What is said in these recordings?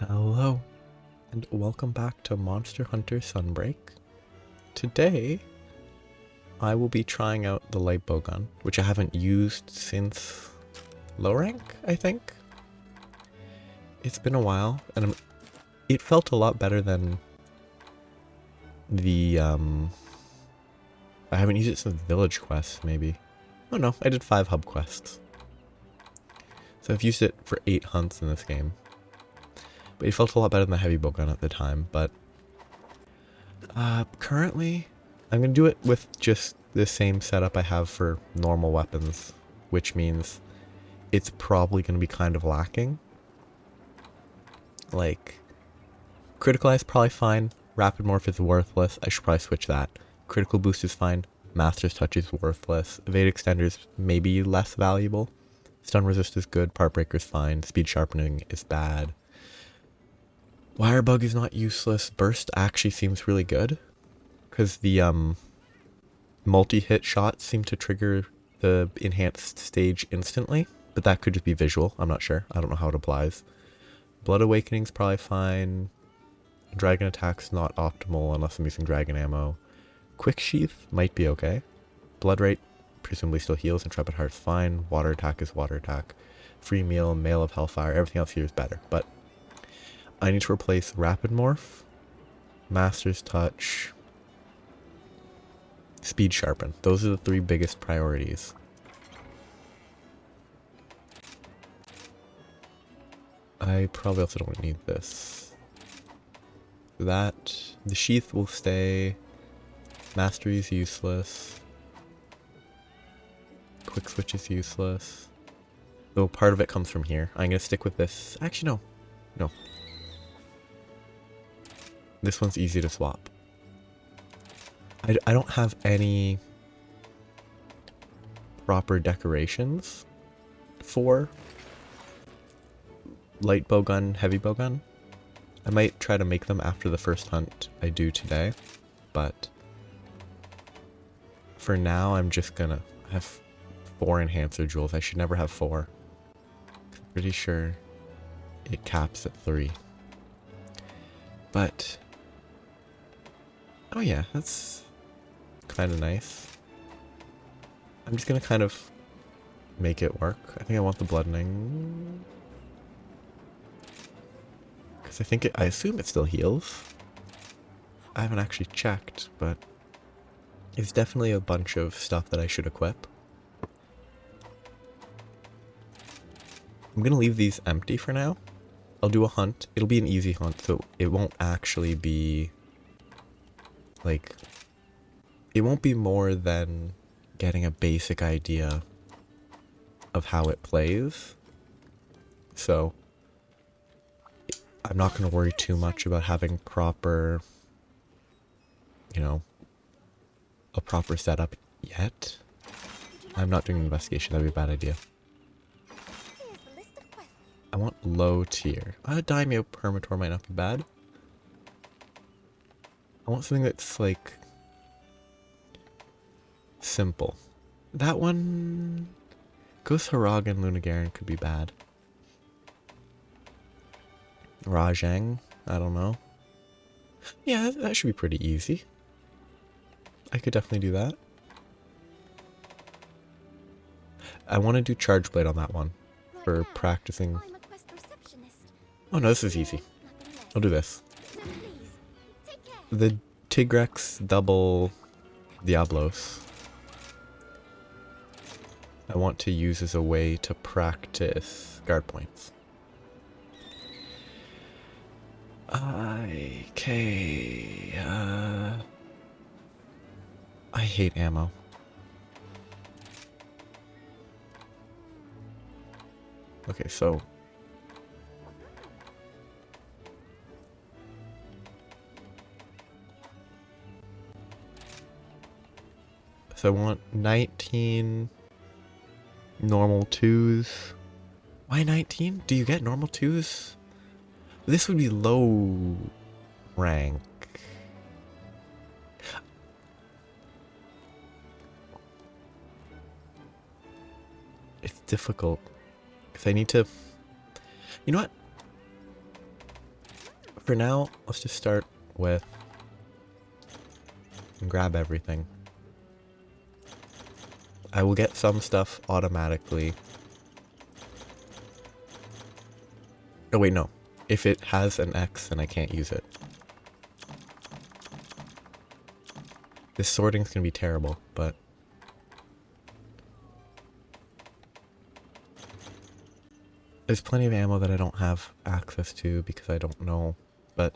Hello, and welcome back to Monster Hunter Sunbreak. Today, I will be trying out the Lightbowgun, which I haven't used since low rank, I think. It's been a while, and it felt a lot better than the, I haven't used it since Village Quest, maybe. Oh no, I did 5 hub quests. So I've used it for 8 hunts in this game. But it felt a lot better than the Heavybowgun at the time, but currently I'm going to do it with just the same setup I have for normal weapons, which means it's probably going to be kind of lacking. Like, Critical Eye is probably fine, Rapid Morph is worthless, I should probably switch that. Critical Boost is fine, Master's Touch is worthless, Evade Extender is maybe less valuable, Stun Resist is good, Part Breaker is fine, Speed Sharpening is bad. Wire Bug is not useless. Burst actually seems really good, because the multi-hit shots seem to trigger the enhanced stage instantly, but that could just be visual. I'm not sure. I don't know how it applies. Blood Awakening's probably fine. Dragon Attack's not optimal unless I'm using Dragon Ammo. Quick Sheath might be okay. Blood Rate presumably still heals. Intrepid Heart's fine. Water Attack is Water Attack. Free Meal, Mail of Hellfire, everything else here is better, but I need to replace Rapid Morph, Master's Touch, Speed Sharpen. Those are the 3 biggest priorities. I probably also don't need this. The Sheath will stay. Mastery is useless. Quick Switch is useless. Though part of it comes from here. I'm going to stick with this. Actually, no. This one's easy to swap. I don't have any proper decorations for Lightbowgun, Heavybowgun. I might try to make them after the first hunt I do today, but for now I'm just gonna have 4 enhancer jewels. I should never have 4. I'm pretty sure it caps at 3. But oh yeah, that's kind of nice. I'm just gonna kind of make it work. I think I want the bloodening, because I assume it still heals. I haven't actually checked, but it's definitely a bunch of stuff that I should equip. I'm gonna leave these empty for now. I'll do a hunt. It'll be an easy hunt, so it won't actually be like, it won't be more than getting a basic idea of how it plays. So I'm not going to worry too much about having proper, a proper setup yet. I'm not doing an investigation, that'd be a bad idea. I want low tier. Daimyo Permator might not be bad. I want something that's like simple. That one, Ghost Haragan Lunagaran could be bad. Rajang, I don't know. Yeah, that should be pretty easy. I could definitely do that. I want to do Charge Blade on that one for practicing. Oh no, this is easy. I'll do this. The Tigrex double Diablos I want to use as a way to practice guard points. Okay, I hate ammo. Okay, so I want 19 normal 2s. Why 19? Do you get normal 2s? This would be low rank. It's difficult, because I need to... You know what? For now, let's just start with and grab everything. I will get some stuff automatically. Oh wait, no. If it has an X, then I can't use it. This sorting's gonna be terrible, but... there's plenty of ammo that I don't have access to because I don't know, but...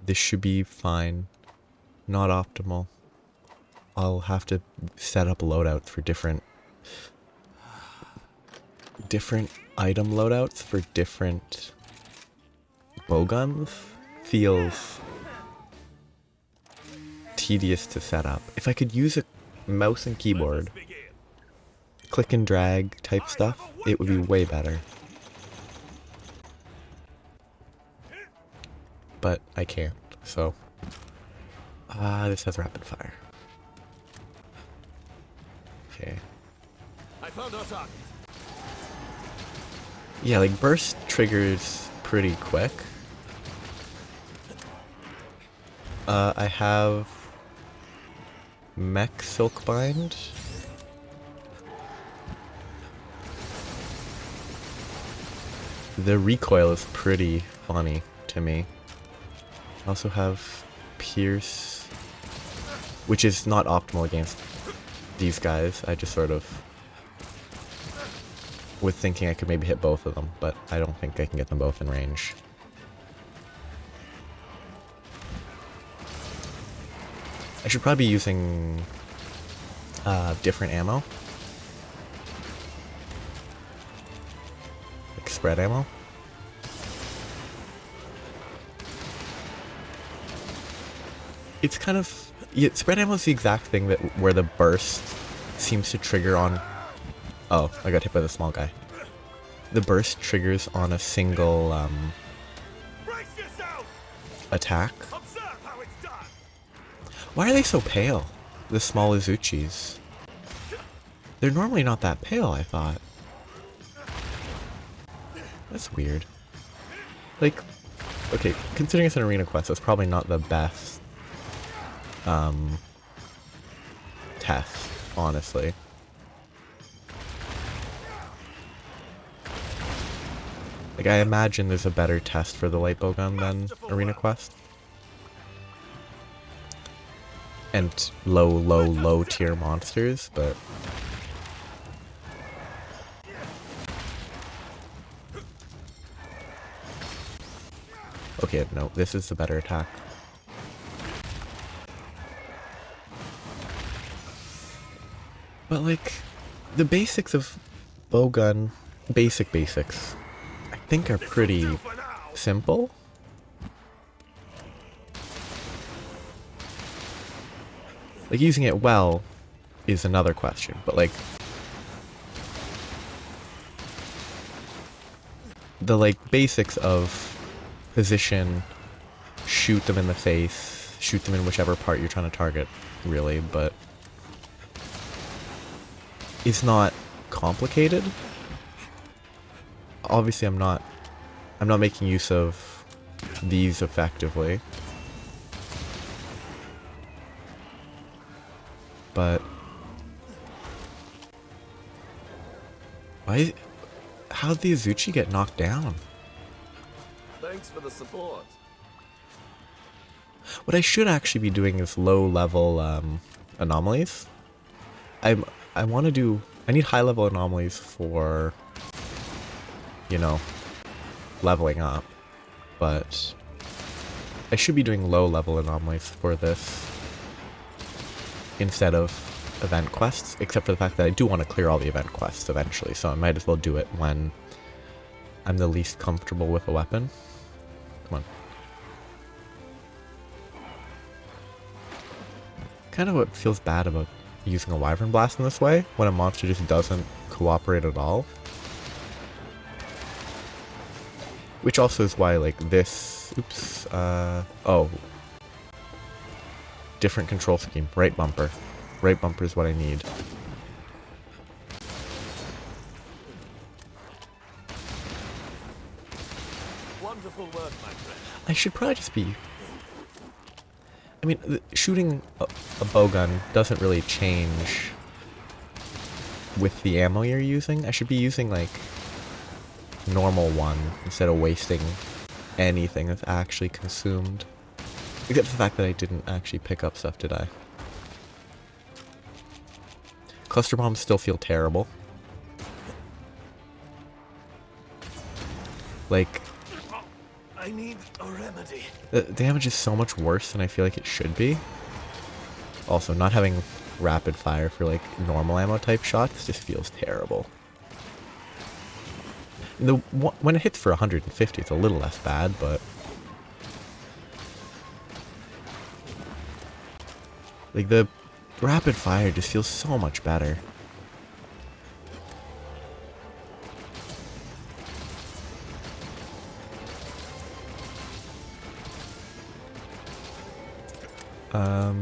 this should be fine. Not optimal. I'll have to set up loadouts for different item loadouts for different bowguns. Feels tedious to set up. If I could use a mouse and keyboard, click and drag type stuff, it would be way better. But I can't, so... this has rapid fire. Okay. I found our target. Yeah, like burst triggers pretty quick. I have mech silkbind. The recoil is pretty funny to me. I also have pierce, which is not optimal against these guys. I just sort of was thinking I could maybe hit both of them, but I don't think I can get them both in range. I should probably be using different ammo. Like spread ammo. It's kind of... yeah, spread ammo is the exact thing that where the burst seems to trigger on... oh, I got hit by the small guy. The burst triggers on a single attack. Why are they so pale? The small Izuchis. They're normally not that pale, I thought. That's weird. Like, okay, considering it's an arena quest, that's probably not the best test, honestly. Like, I imagine there's a better test for the Lightbowgun than arena quest. And low tier monsters, but... okay, no, this is the better attack. But like, the basics of bowgun, basics, I think are pretty simple. Like, using it well is another question, but like, the like basics of position, shoot them in the face, shoot them in whichever part you're trying to target, really, but it's not complicated. Obviously I'm not making use of these effectively. But how'd the Izuchi get knocked down? Thanks for the support. What I should actually be doing is low level anomalies. I need high level anomalies for, you know, leveling up, but I should be doing low level anomalies for this instead of event quests, except for the fact that I do want to clear all the event quests eventually, so I might as well do it when I'm the least comfortable with a weapon. Come on. Kind of what feels bad about using a Wyvern Blast in this way, when a monster just doesn't cooperate at all. Which also is why, like, this... oops, oh. Different control scheme. Right bumper. Right bumper is what I need. One Wonderful work, my friend. I should probably just be... I mean, shooting a bowgun doesn't really change with the ammo you're using. I should be using, like, normal one instead of wasting anything that's actually consumed. Except for the fact that I didn't actually pick up stuff, did I? Cluster bombs still feel terrible. Like, I need a remedy. the damage is so much worse than I feel like it should be. Also, not having rapid fire for, like, normal ammo type shots just feels terrible. When it hits for 150, it's a little less bad, but... like, the rapid fire just feels so much better.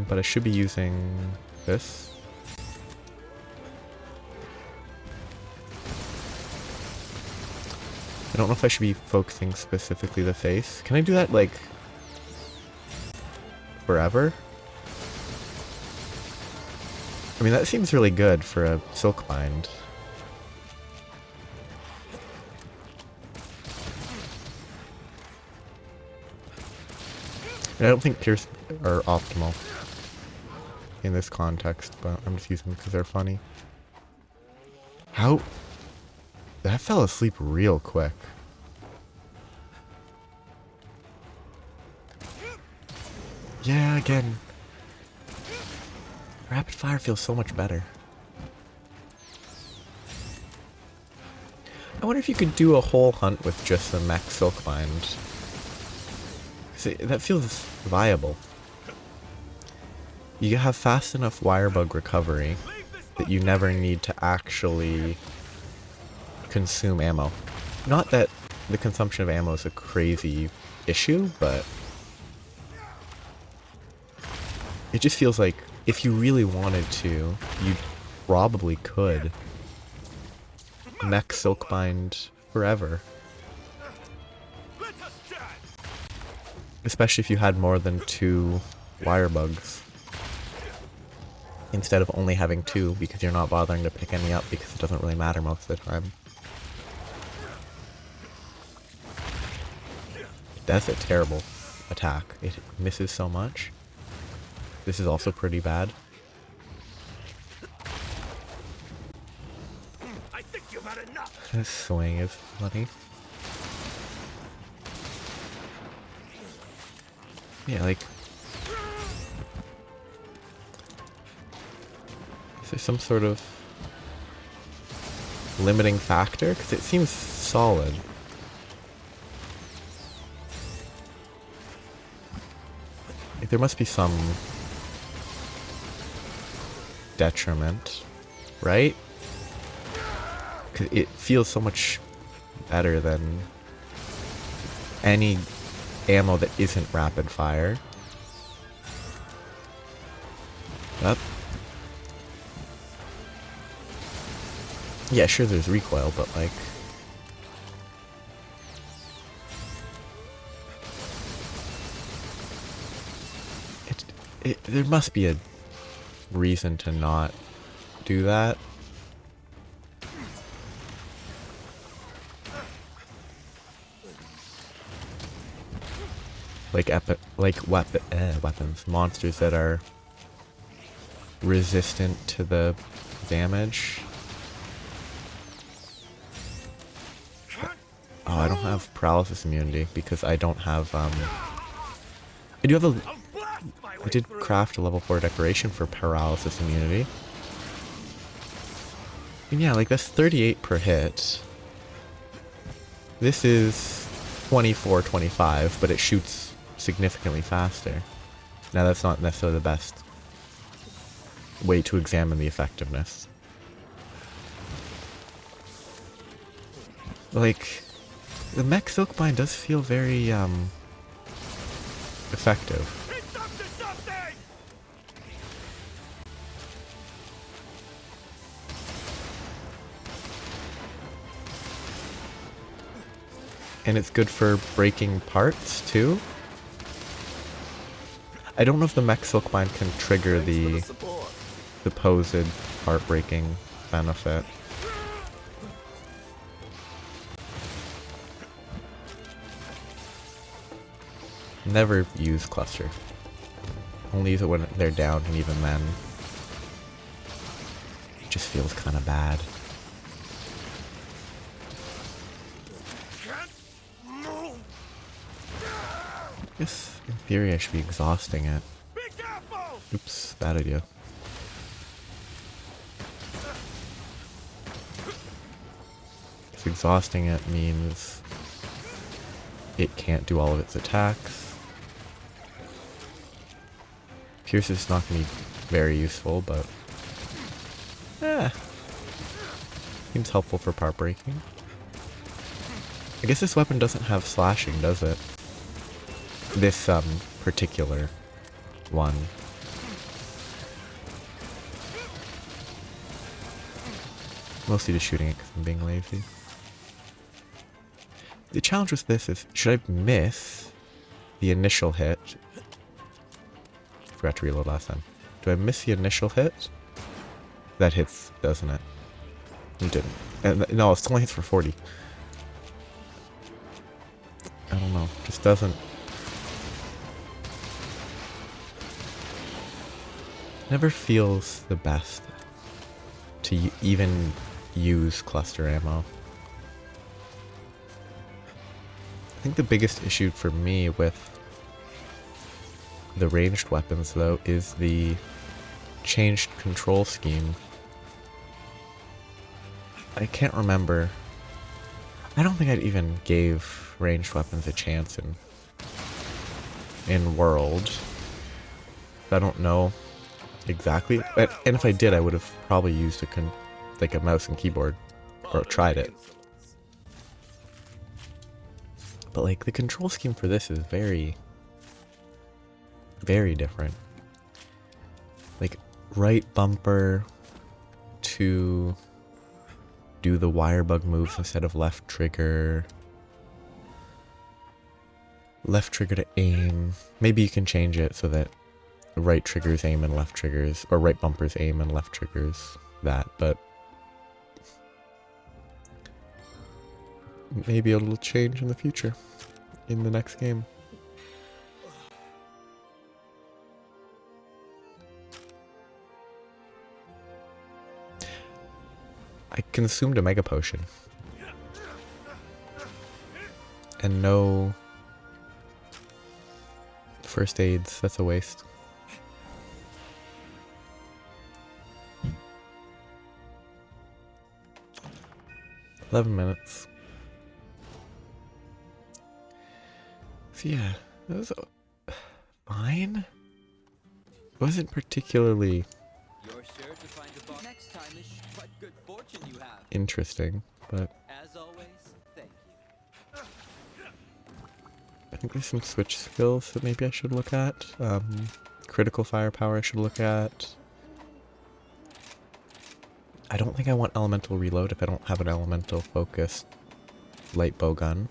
But I should be using this. I don't know if I should be focusing specifically the face. Can I do that, like, forever? I mean, that seems really good for a silk bind. And I don't think pierce are optimal in this context, but I'm just using them because they're funny. How? That fell asleep real quick. Yeah, again. Rapid fire feels so much better. I wonder if you could do a whole hunt with just the mech silk bind. That feels viable. You have fast enough wirebug recovery that you never need to actually consume ammo. Not that the consumption of ammo is a crazy issue, but it just feels like if you really wanted to, you probably could mech silkbind forever. Especially if you had more than 2 wirebugs. Instead of only having 2 because you're not bothering to pick any up because it doesn't really matter most of the time. That's a terrible attack. It misses so much. This is also pretty bad. I think you've had enough. This swing is funny. Yeah, like... is there some sort of limiting factor? Because it seems solid. Like, there must be some detriment, right? Because it feels so much better than any ammo that isn't rapid fire. Up. Yeah, sure there's recoil, but like... there must be a reason to not do that. Like weapons, monsters that are resistant to the damage. Oh, I don't have paralysis immunity because I don't have I do have a... I did craft a level 4 decoration for paralysis immunity. And yeah, like that's 38 per hit. This is 24, 25, but it shoots significantly faster. Now that's not necessarily the best way to examine the effectiveness. Like, the mech silkbind does feel very effective. It's up to something! And it's good for breaking parts, too. I don't know if the mech silkbind can trigger the supposed part breaking benefit. Never use cluster. Only use it when they're down, and even then, it just feels kind of bad. I guess, in theory, I should be exhausting it. Oops, bad idea. Because exhausting it means it can't do all of its attacks. Pierce is not going to be very useful, but seems helpful for part breaking. I guess this weapon doesn't have slashing, does it? This particular one. Mostly just shooting it because I'm being lazy. The challenge with this is, should I miss the initial hit? Forgot to reload last time. Do I miss the initial hit? That hits, doesn't it? It didn't. And no, it only hits for 40. I don't know. Just doesn't. Never feels the best to even use cluster ammo. I think the biggest issue for me with the ranged weapons, though, is the changed control scheme. I can't remember. I don't think I'd even gave ranged weapons a chance in World. I don't know exactly. And if I did, I would have probably used like a mouse and keyboard, or tried it. But like the control scheme for this is very, very different. Like right bumper to do the wire bug moves instead of left trigger. Left trigger to aim. Maybe you can change it so that right triggers aim and left triggers, or right bumpers aim and left triggers that, but maybe it'll change in the future, in the next game. I consumed a mega potion. And no first aids, that's a waste. $11. So yeah, that was fine. It wasn't particularly You're sure to find a box next time is what good fortune you have. interesting, but As always, thank you. I think there's some switch skills that maybe I should look at. Critical firepower I should look at. I don't think I want elemental reload if I don't have an elemental focused Lightbowgun.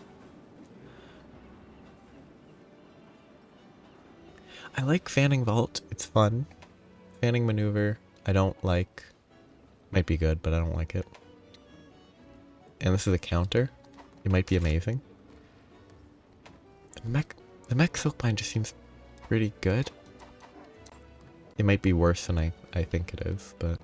I like fanning vault, it's fun. Fanning maneuver, I don't like. Might be good, but I don't like it. And this is a counter. It might be amazing. The mech silkbind just seems pretty good. It might be worse than I think it is, but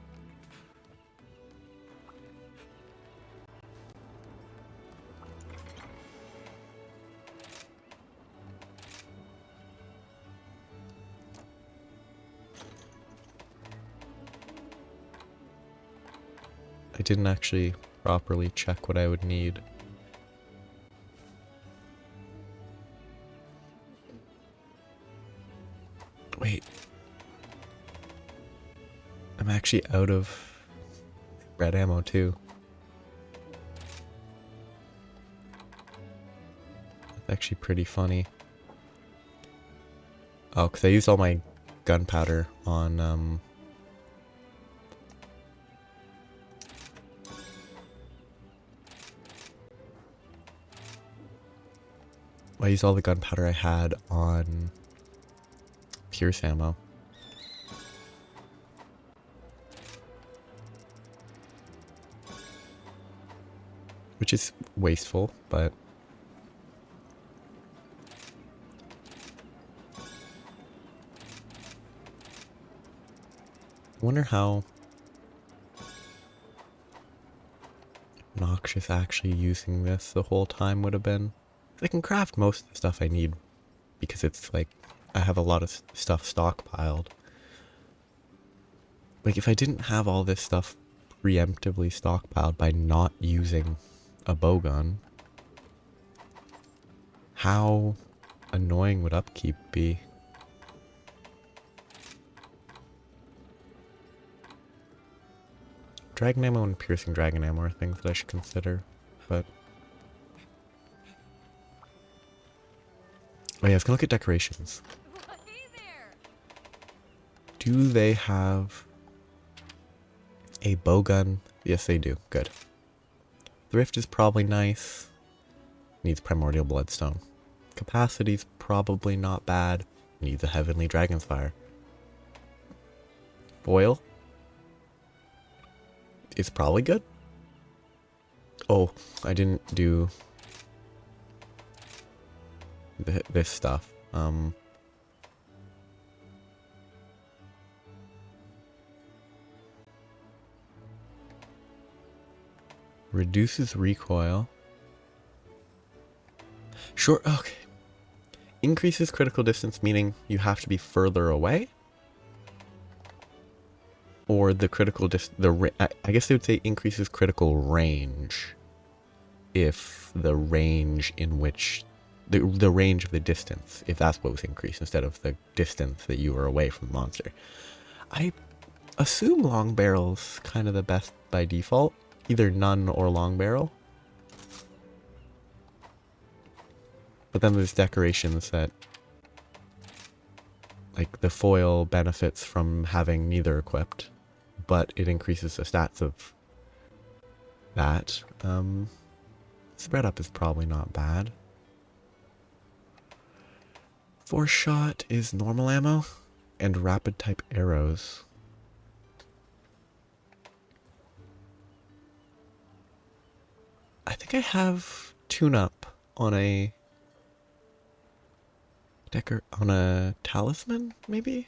I didn't actually properly check what I would need. Wait. I'm actually out of red ammo too. That's actually pretty funny. Oh, because I used all my gunpowder on I used all the gunpowder I had on pierce ammo. Which is wasteful, but I wonder how obnoxious actually using this the whole time would have been. I can craft most of the stuff I need because it's like I have a lot of stuff stockpiled. Like if I didn't have all this stuff preemptively stockpiled by not using a bowgun, how annoying would upkeep be? Dragon ammo and piercing dragon ammo are things that I should consider, but... Oh yeah, I was gonna look at decorations. Hey there. Do they have a bowgun? Yes, they do. Good. Thrift is probably nice. Needs primordial bloodstone. Capacity's probably not bad. Needs a heavenly dragon's fire. Foil is probably good. Oh, I didn't do this stuff. Reduces recoil. Sure, okay. Increases critical distance, meaning you have to be further away? Or the critical I guess they would say increases critical range. If the range in which... The range of the distance, if that's what was increased, instead of the distance that you were away from the monster. I assume long barrel's kind of the best by default. Either none or long barrel. But then there's decorations that... Like, the foil benefits from having neither equipped, but it increases the stats of that. Spread up is probably not bad. 4-shot is normal ammo, and rapid type arrows. I think I have tune-up on a on a talisman, maybe?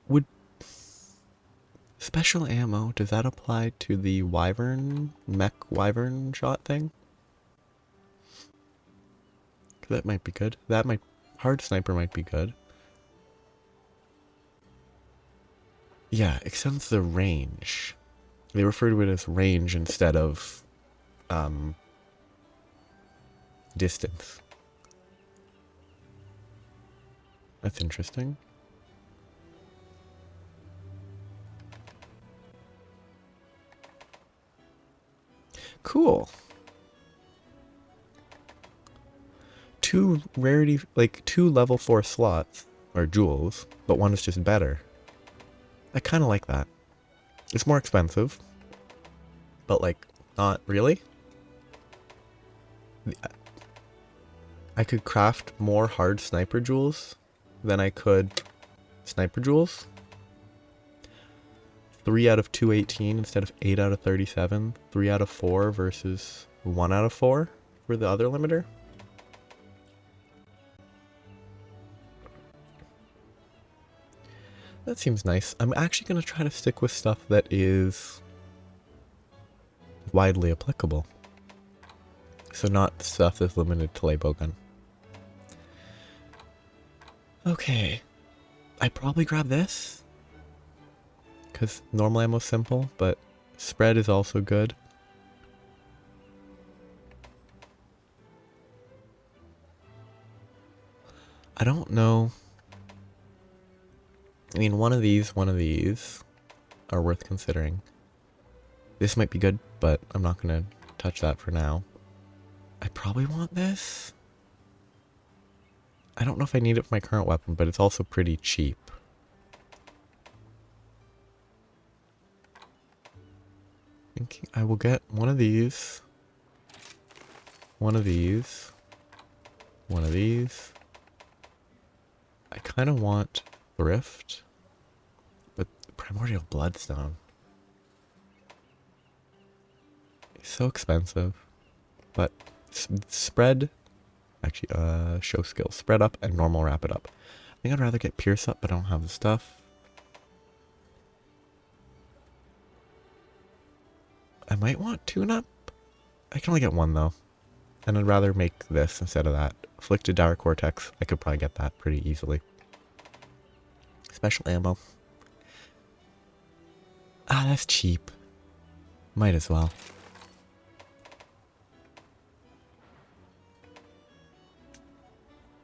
Would special ammo, does that apply to the mech wyvern shot thing? That might be good. Hard sniper might be good. Yeah, extends the range. They refer to it as range instead of distance. That's interesting. Cool. Two level 4 slots, or jewels, but one is just better. I kind of like that. It's more expensive, but like, not really. I could craft more hard sniper jewels than I could sniper jewels. 3 out of 218 instead of 8 out of 37. 3 out of 4 versus 1 out of 4 for the other limiter. That seems nice. I'm actually going to try to stick with stuff that is widely applicable. So not stuff that's limited to lighbowgun. Okay. I probably grab this. Because normal ammo's simple, but spread is also good. I don't know. I mean, one of these are worth considering. This might be good, but I'm not going to touch that for now. I probably want this. I don't know if I need it for my current weapon, but it's also pretty cheap. Thinking I will get one of these. one of these. One of these. I kind of want Thrift. But Primordial Bloodstone. It's so expensive. But spread. Actually, show skill. Spread up and normal rapid up. I think I'd rather get Pierce up, but I don't have the stuff. I might want Tune Up. I can only get one though. And I'd rather make this instead of that. Afflicted Dire Cortex. I could probably get that pretty easily. Special ammo. Ah, that's cheap. Might as well.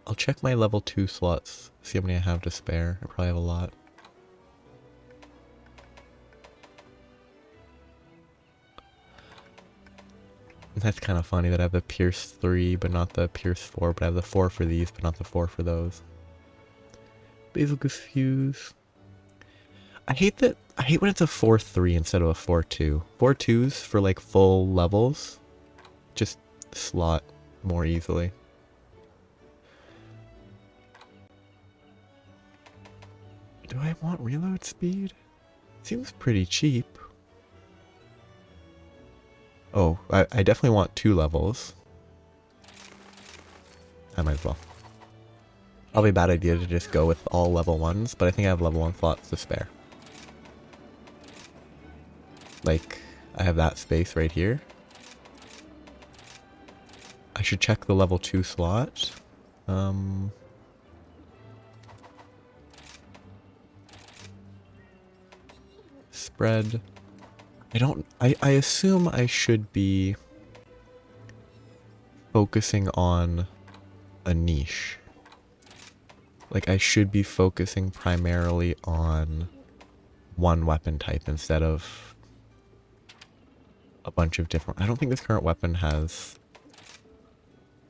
I'll check my level 2 slots. See how many I have to spare. I probably have a lot. That's kind of funny that I have the Pierce 3 but not the Pierce 4, but I have the 4 for these but not the 4 for those. Basil Goose Fuse. I hate when it's a 4-3 instead of a 4-2. 4-2s for like full levels just slot more easily. Do I want reload speed? Seems pretty cheap. Oh, I definitely want 2 levels. I might as well. Probably a bad idea to just go with all level 1s, but I think I have level 1 slots to spare. Like, I have that space right here. I should check the level 2 slot. Spread. I assume I should be focusing on a niche. Like, I should be focusing primarily on one weapon type instead of a bunch of different... I don't think this current weapon has...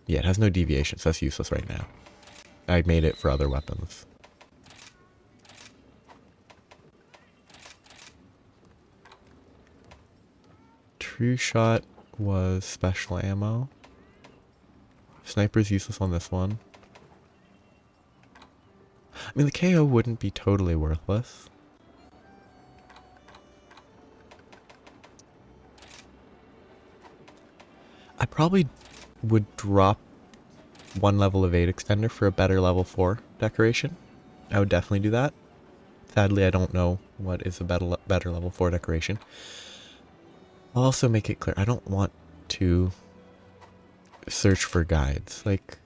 Yeah, it has no deviation, so that's useless right now. I made it for other weapons. True Shot was special ammo. Sniper's useless on this one. I mean, the KO wouldn't be totally worthless. I probably would drop one level of 8 extender for a better level 4 decoration. I would definitely do that. Sadly, I don't know what is a better level 4 decoration. I'll also make it clear, I don't want to search for guides. Like,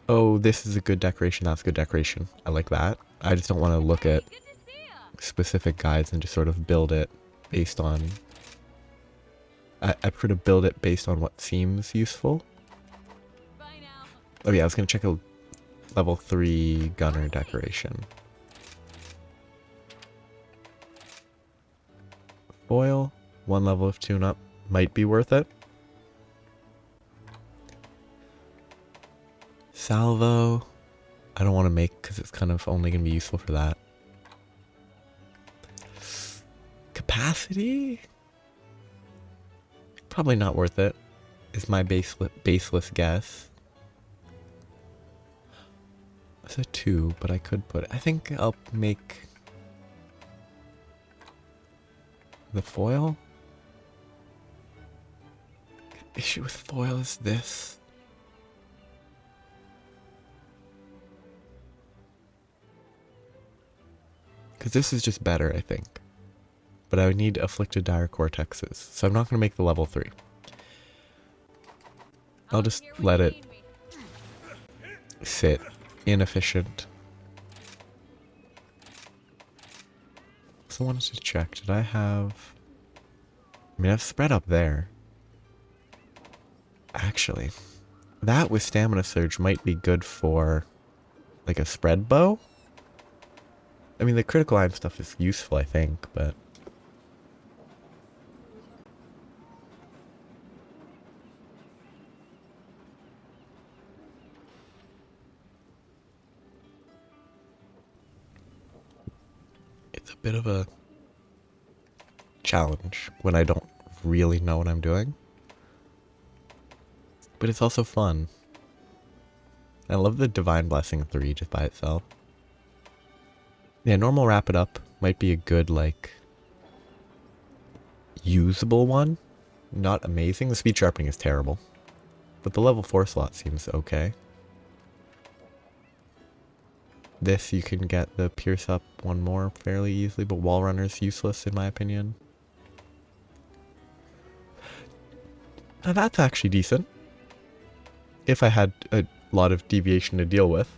oh, this is a good decoration, that's a good decoration. I like that. I just don't want to look at specific guides and just sort of build it based on... I prefer to build it based on what seems useful. Oh yeah, I was going to check a level 3 gunner decoration. Foil, 1 level of tune-up, might be worth it. Salvo, I don't want to make because it's kind of only going to be useful for that. Capacity? Probably not worth it, is my baseless guess. It's a 2, but I could put it. I think I'll make the foil. The issue with foil is this. Because this is just better, I think. But I would need Afflicted Dire Cortexes, so I'm not going to make the level 3. I'll just let it sit. Inefficient. So I wanted to check, did I have... I mean, I've spread up there. Actually, that with Stamina Surge might be good for, like, a spread bow? I mean, the critical item stuff is useful, I think, but... It's a bit of a challenge when I don't really know what I'm doing. but it's also fun. I love the Divine Blessing 3 just by itself. Yeah, normal Wrap It Up might be a good, like, usable one. Not amazing. The speed sharpening is terrible. But the level 4 slot seems okay. This, you can get the Pierce Up one more fairly easily, but Wall Runner's useless in my opinion. Now that's actually decent. If I had a lot of deviation to deal with.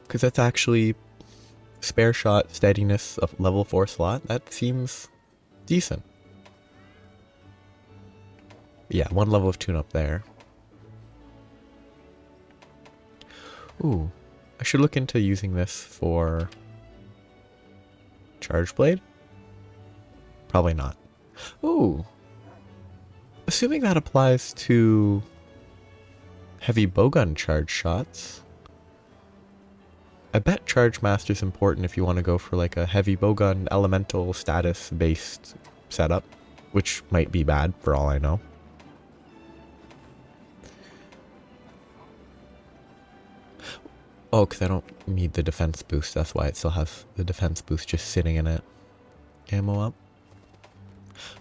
Because that's actually spare shot, steadiness of level 4 slot. That seems decent. Yeah, one level of tune-up there. Ooh, I should look into using this for Charge Blade? Probably not. Ooh, assuming that applies to Heavybowgun charge shots. I bet Charge Master's important if you want to go for like a Heavybowgun elemental status based setup, which might be bad for all I know. Oh, because I don't need the defense boost. That's why it still has the defense boost just sitting in it. Ammo up.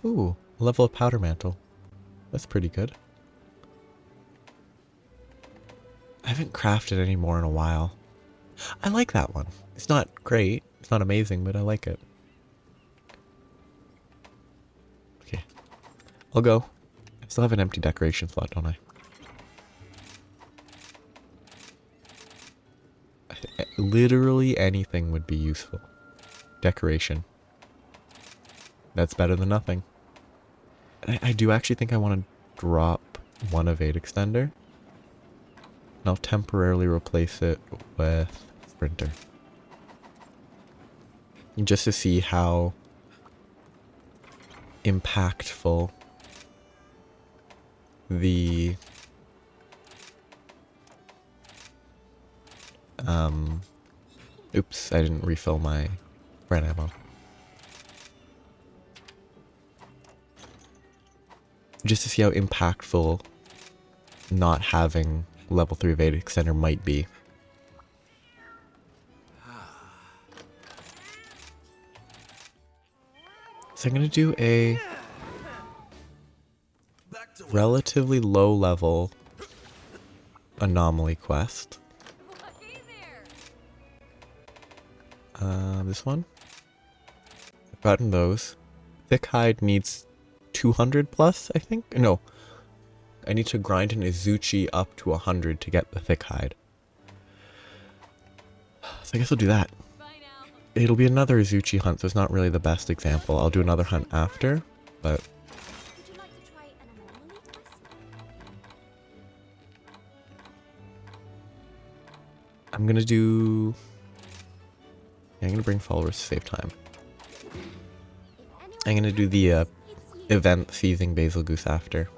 Ooh, level of Powder Mantle. That's pretty good. I haven't crafted any more in a while. I like that one. It's not great. It's not amazing, but I like it. Okay. I'll go. I still have an empty decoration slot, don't I? Literally anything would be useful. Decoration. That's better than nothing. I do actually think I want to drop one Evade Extender. And I'll temporarily replace it with Sprinter. Just to see how impactful the oops, I didn't refill my friend ammo. Just to see how impactful not having level 3 evade extender might be. So I'm going to do a relatively low level anomaly quest. This one. I've gotten those. Thick Hide needs 200 plus, I think? No. I need to grind an Izuchi up to 100 to get the Thick Hide. So I guess I'll do that. It'll be another Izuchi hunt, so it's not really the best example. I'll do another hunt after, but... Would you like to try an anomaly quest? I'm gonna do... Yeah, I'm gonna bring followers to save time. I'm gonna do the event seizing Basil Goose after.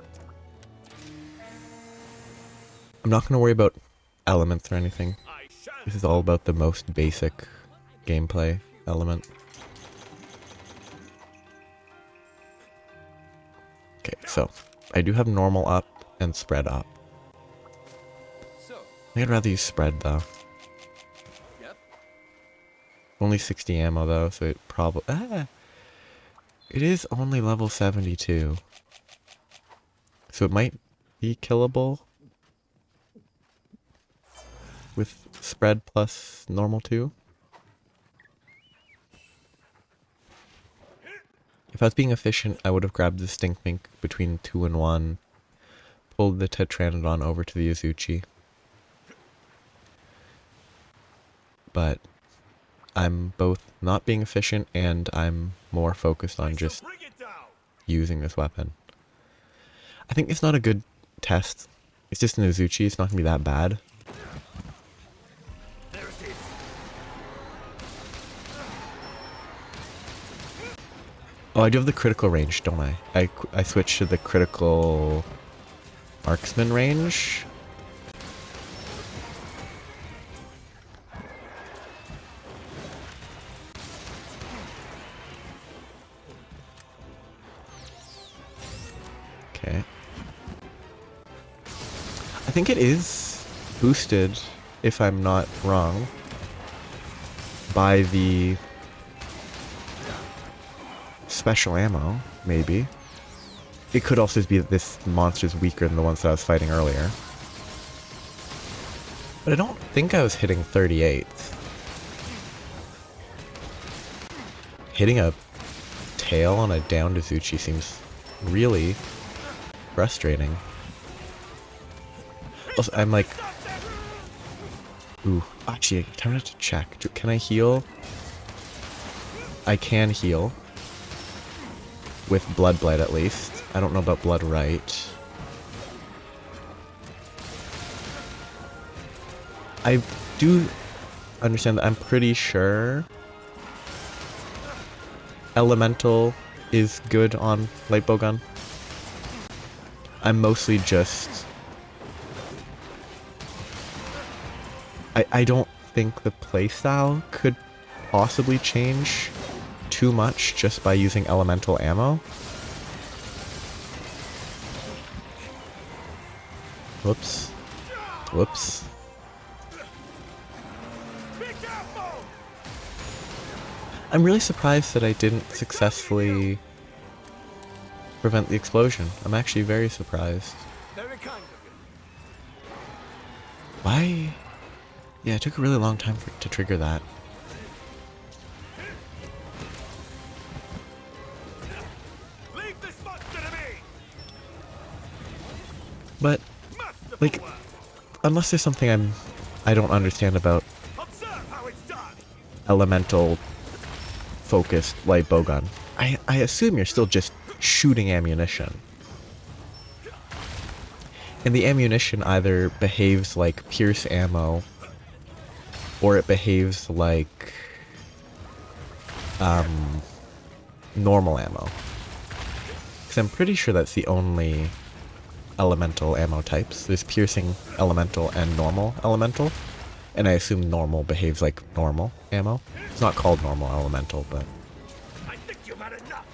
I'm not gonna worry about elements or anything. This is all about the most basic gameplay element. Okay, so I do have normal up and spread up. So, I think I'd rather use spread though. yep. Only 60 ammo though, so it probably... It is only level 72. So it might be killable with spread plus normal 2. If I was being efficient, I would have grabbed the Stink Mink between 2 and 1, pulled the Tetranodon over to the Izuchi. But I'm both not being efficient and I'm more focused on just using this weapon. I think it's not a good test. It's just an Izuchi, it's not going to be that bad. Oh, I do have the critical range, don't I? I switched to the critical marksman range. Okay. think it is boosted, if I'm not wrong, by the special ammo, maybe. It could also be that this monster's weaker than the ones that I was fighting earlier. But I don't think I was hitting 38. Hitting a tail on a downed Izuchi seems really frustrating. Also, I'm like... Ooh, actually, I'm tempted to check. Can I heal? I can heal. With Blood Blight, at least. I don't know about Blood Right. I do understand that I'm pretty sure Elemental is good on Lightbowgun. I'm mostly just... I don't think the playstyle could possibly change too much just by using elemental ammo. Whoops. Whoops. I'm really surprised that I didn't successfully prevent the explosion. I'm actually very surprised. Very kind of you. Why? Yeah, it took a really long time to trigger that. Leave this monster to me. But, like, unless there's something I don't understand about Observe how it's done. elemental focused Lightbowgun, I assume you're still just shooting ammunition. And the ammunition either behaves like pierce ammo, or it behaves like normal ammo. Because I'm pretty sure that's the only elemental ammo types. There's piercing elemental and normal elemental. And I assume normal behaves like normal ammo. It's not called normal elemental, but... I think you've had enough.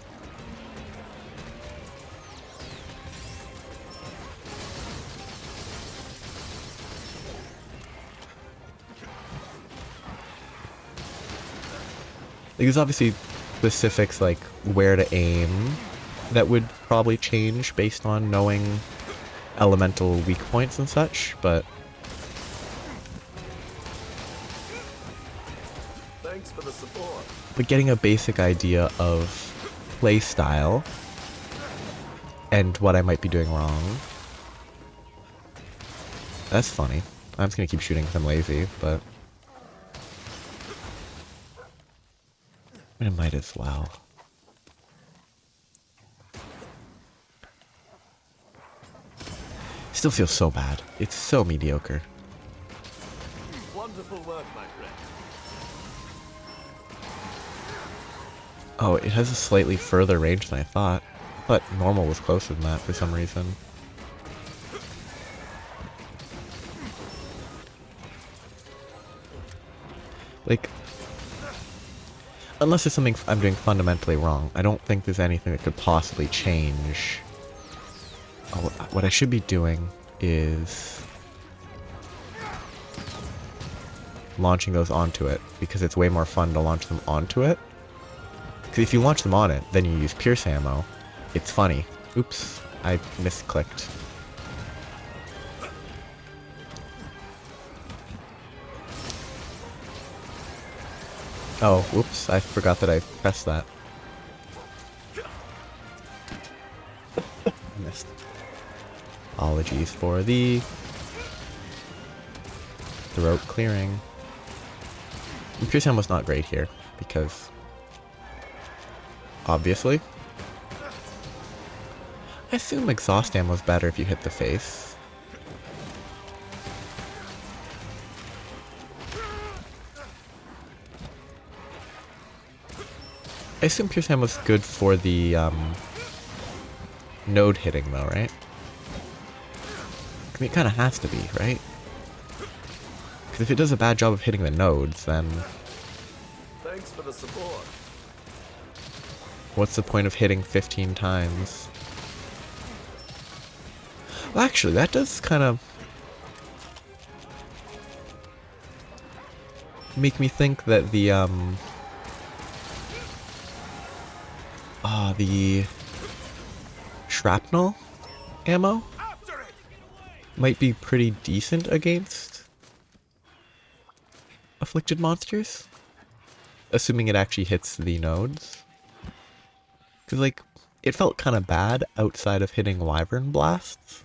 There's obviously specifics like where to aim that would probably change based on knowing elemental weak points and such, but... Thanks for the support. But getting a basic idea of playstyle and what I might be doing wrong. That's funny. I'm just gonna keep shooting because I'm lazy, but... I might as well. Still feels so bad. It's so mediocre. Wonderful work, my friend. Oh, it has a slightly further range than I thought. I thought normal was closer than that for some reason. Like, unless there's something I'm doing fundamentally wrong, I don't think there's anything that could possibly change. Oh, what I should be doing is launching those onto it, because it's way more fun to launch them onto it. Because if you launch them on it, then you use pierce ammo. It's funny. Oops, I misclicked. Oh, whoops, I forgot that I pressed that. Missed. Apologies for the throat clearing. And pierce ammo's not great here, because obviously I assume exhaust ammo's better if you hit the face. I assume pierce ammo's good for the node hitting though, right? I mean, it kind of has to be, right? Because if it does a bad job of hitting the nodes, then Thanks for the support. what's the point of hitting 15 times? Well, actually, that does kind of make me think that the shrapnel ammo might be pretty decent against afflicted monsters. Assuming it actually hits the nodes. Because, like, it felt kind of bad outside of hitting wyvern blasts.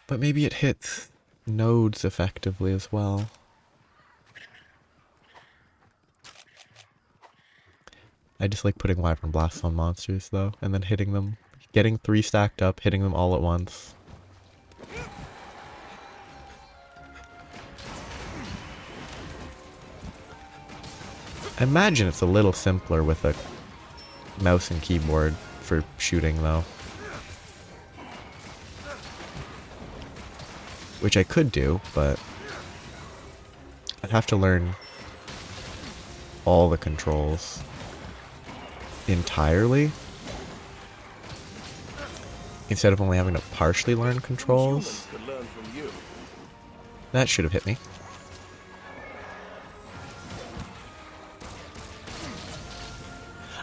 But maybe it hits nodes effectively as well. I just like putting wyvern blasts on monsters, though, and then hitting them. Getting 3 stacked up, hitting them all at once. I imagine it's a little simpler with a mouse and keyboard for shooting, though. Which I could do, but I'd have to learn all the controls entirely, instead of only having to partially learn controls. Could learn from you. That should have hit me.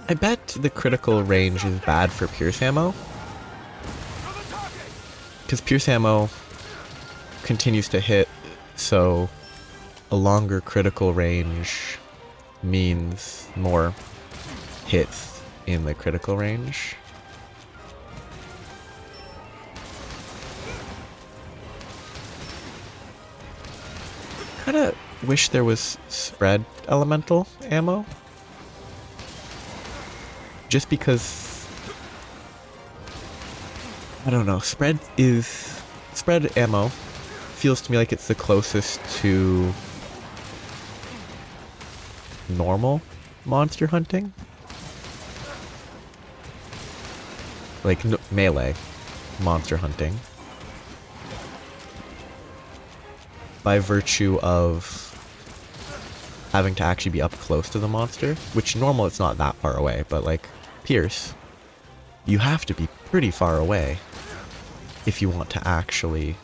I bet the critical range is bad for pierce ammo, because pierce ammo continues to hit, so a longer critical range means more hits in the critical range. Kinda wish there was spread elemental ammo. Just because, I don't know, spread ammo feels to me like it's the closest to normal monster hunting. Like melee monster hunting. By virtue of having to actually be up close to the monster, which normal it's not that far away, but like Pierce, you have to be pretty far away if you want to actually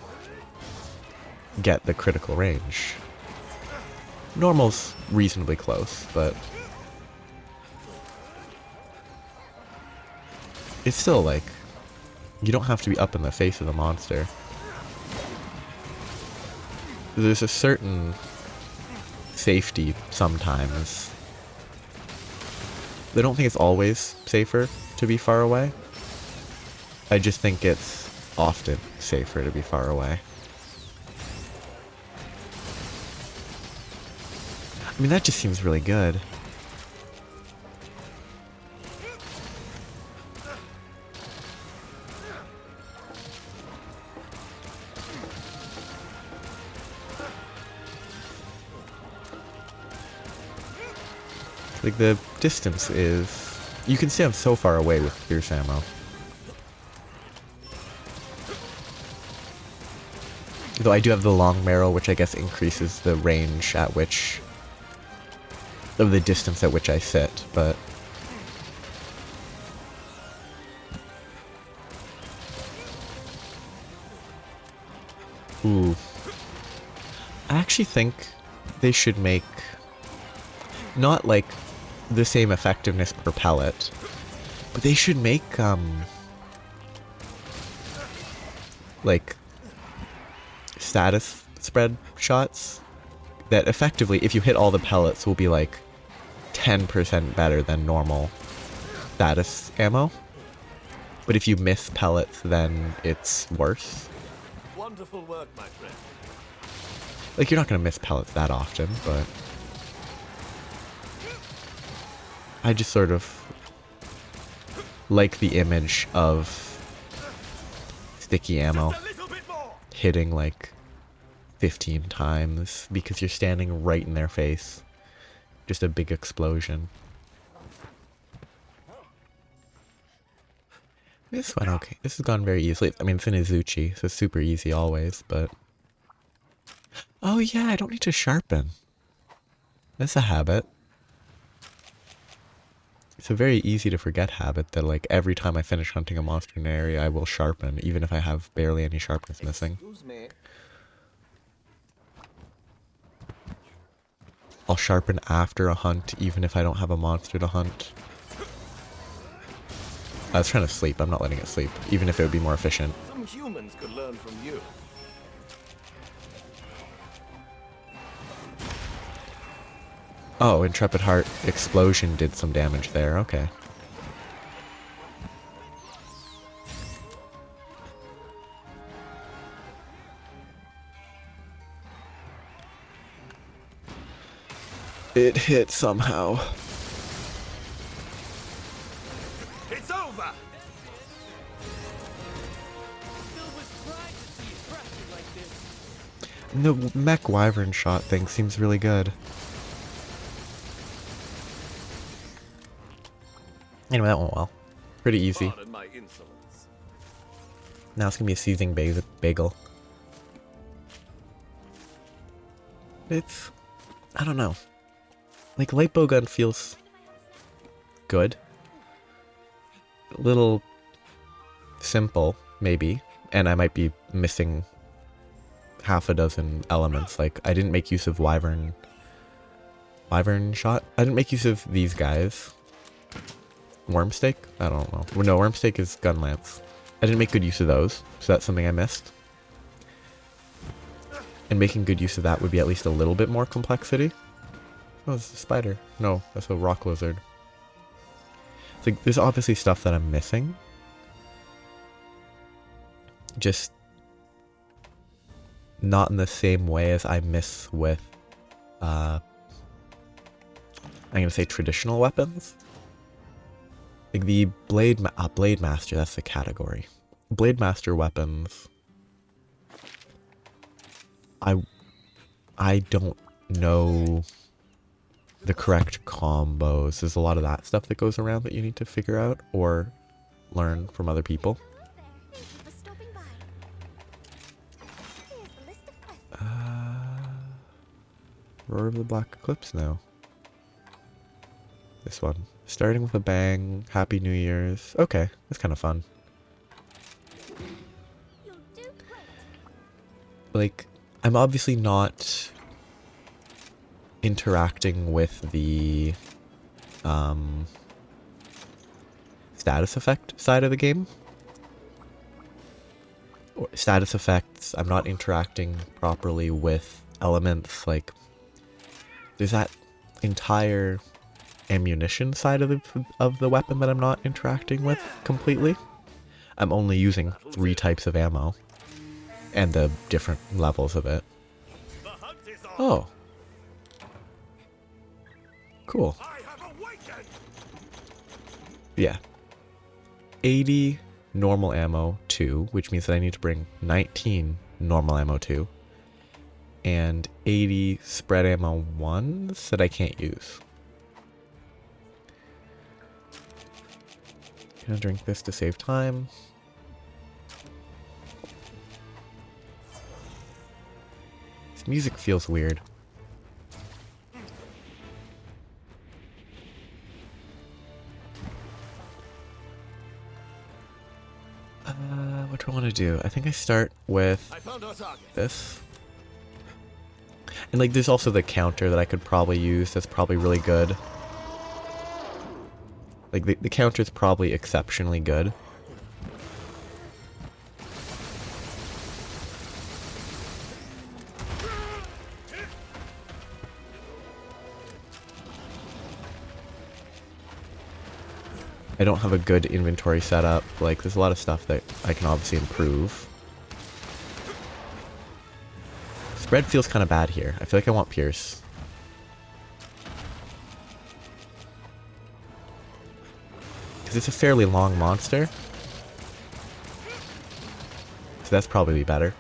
get the critical range. Normal's reasonably close, but it's still like, you don't have to be up in the face of the monster. There's a certain safety sometimes. I don't think it's always safer to be far away. I just think it's often safer to be far away. I mean, that just seems really good. Like, the distance is... You can see I'm so far away with pierce ammo. Though I do have the long barrel, which I guess increases the range at which... of the distance at which I sit, but... Ooh. I actually think they should make... not like the same effectiveness per pellet, but they should make, like, status spread shots that effectively, if you hit all the pellets, will be like 10% better than normal status ammo. But if you miss pellets, then it's worse. Wonderful work, my friend. Like, you're not gonna miss pellets that often, but I just sort of like the image of sticky ammo hitting like 15 times because you're standing right in their face. Just a big explosion. This went okay. This has gone very easily. I mean, it's an Izuchi, so it's super easy always, but... Oh yeah, I don't need to sharpen. That's a habit. It's a very easy to forget habit that, like, every time I finish hunting a monster in an area, I will sharpen, even if I have barely any sharpness missing. Excuse me. I'll sharpen after a hunt, even if I don't have a monster to hunt. I was trying to sleep. I'm not letting it sleep, even if it would be more efficient. Some humans could learn from you. Oh, Intrepid Heart Explosion did some damage there. Okay. It hit somehow. It's over! The mech wyvern shot thing seems really good. Anyway, that went well. Pretty easy. Pardon my insolence. Now it's gonna be a seething bagel. It's... I don't know. Like, Lightbowgun feels good. A little simple, maybe. And I might be missing half a dozen elements. Like, I didn't make use of wyvern shot. I didn't make use of these guys. Wormstake? I don't know. Well, no, Wormstake is gun lance. I didn't make good use of those, so that's something I missed. And making good use of that would be at least a little bit more complexity. Oh, it's a spider. No, that's a rock lizard. It's like, there's obviously stuff that I'm missing. Just not in the same way as I miss with, I'm gonna say traditional weapons. Like the Blade Master, that's the category. Blade Master weapons. I don't know the correct combos. There's a lot of that stuff that goes around that you need to figure out or learn from other people. Thank you for stopping by. Here's the list of quests. Roar of the Black Eclipse now. This one. Starting with a bang. Happy New Year's. Okay, that's kind of fun. You'll do great. Like, I'm obviously not interacting with the status effect side of the game. Or status effects, I'm not interacting properly with elements. Like, there's that entire ammunition side of the weapon that I'm not interacting with completely. I'm only using 3 types of ammo and the different levels of it. The hunt is on. Oh. Cool. I have awakened. Yeah. 80 normal ammo 2, which means that I need to bring 19 normal ammo 2. And 80 spread ammo 1s that I can't use. Gonna drink this to save time. This music feels weird. What do I want to do? I think I start with I found our target. this. And like there's also the counter that I could probably use that's probably really good. Like the counter's probably exceptionally good. I don't have a good inventory setup. Like there's a lot of stuff that I can obviously improve. Spread feels kind of bad here. I feel like I want Pierce. Because it's a fairly long monster. So that's probably better.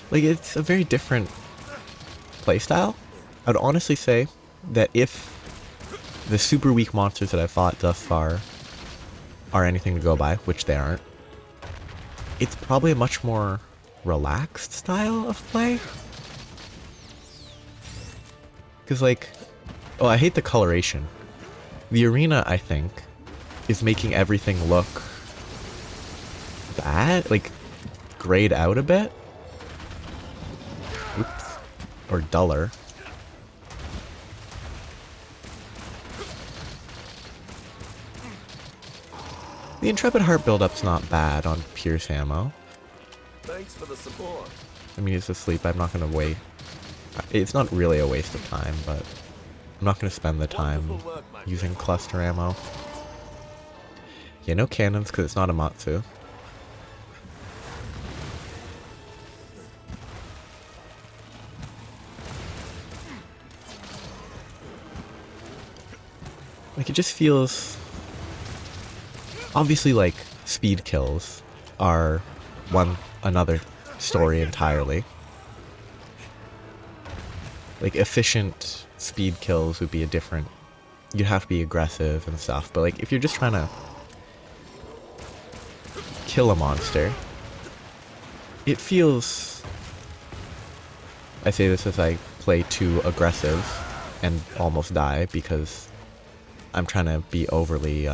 Like, it's a very different playstyle. I'd honestly say that if the super weak monsters that I've fought thus far are anything to go by, which they aren't, it's probably a much more relaxed style of play. Because, like, oh, I hate the coloration. The arena, I think, is making everything look bad, like grayed out a bit. Oops. Or duller. The Intrepid Heart build-up's not bad on Pierce ammo. Thanks for the support. I mean, he's asleep. I'm not going to wait. It's not really a waste of time, but I'm not going to spend the time Wonderful work, my using cluster ammo. Yeah, no cannons because it's not a Matsu. Like, it just feels... Obviously, like, speed kills are another story entirely. Like, efficient speed kills would be a different... You'd have to be aggressive and stuff, but like, if you're just trying to kill a monster, it feels... I say this as I play too aggressive and almost die because I'm trying to be overly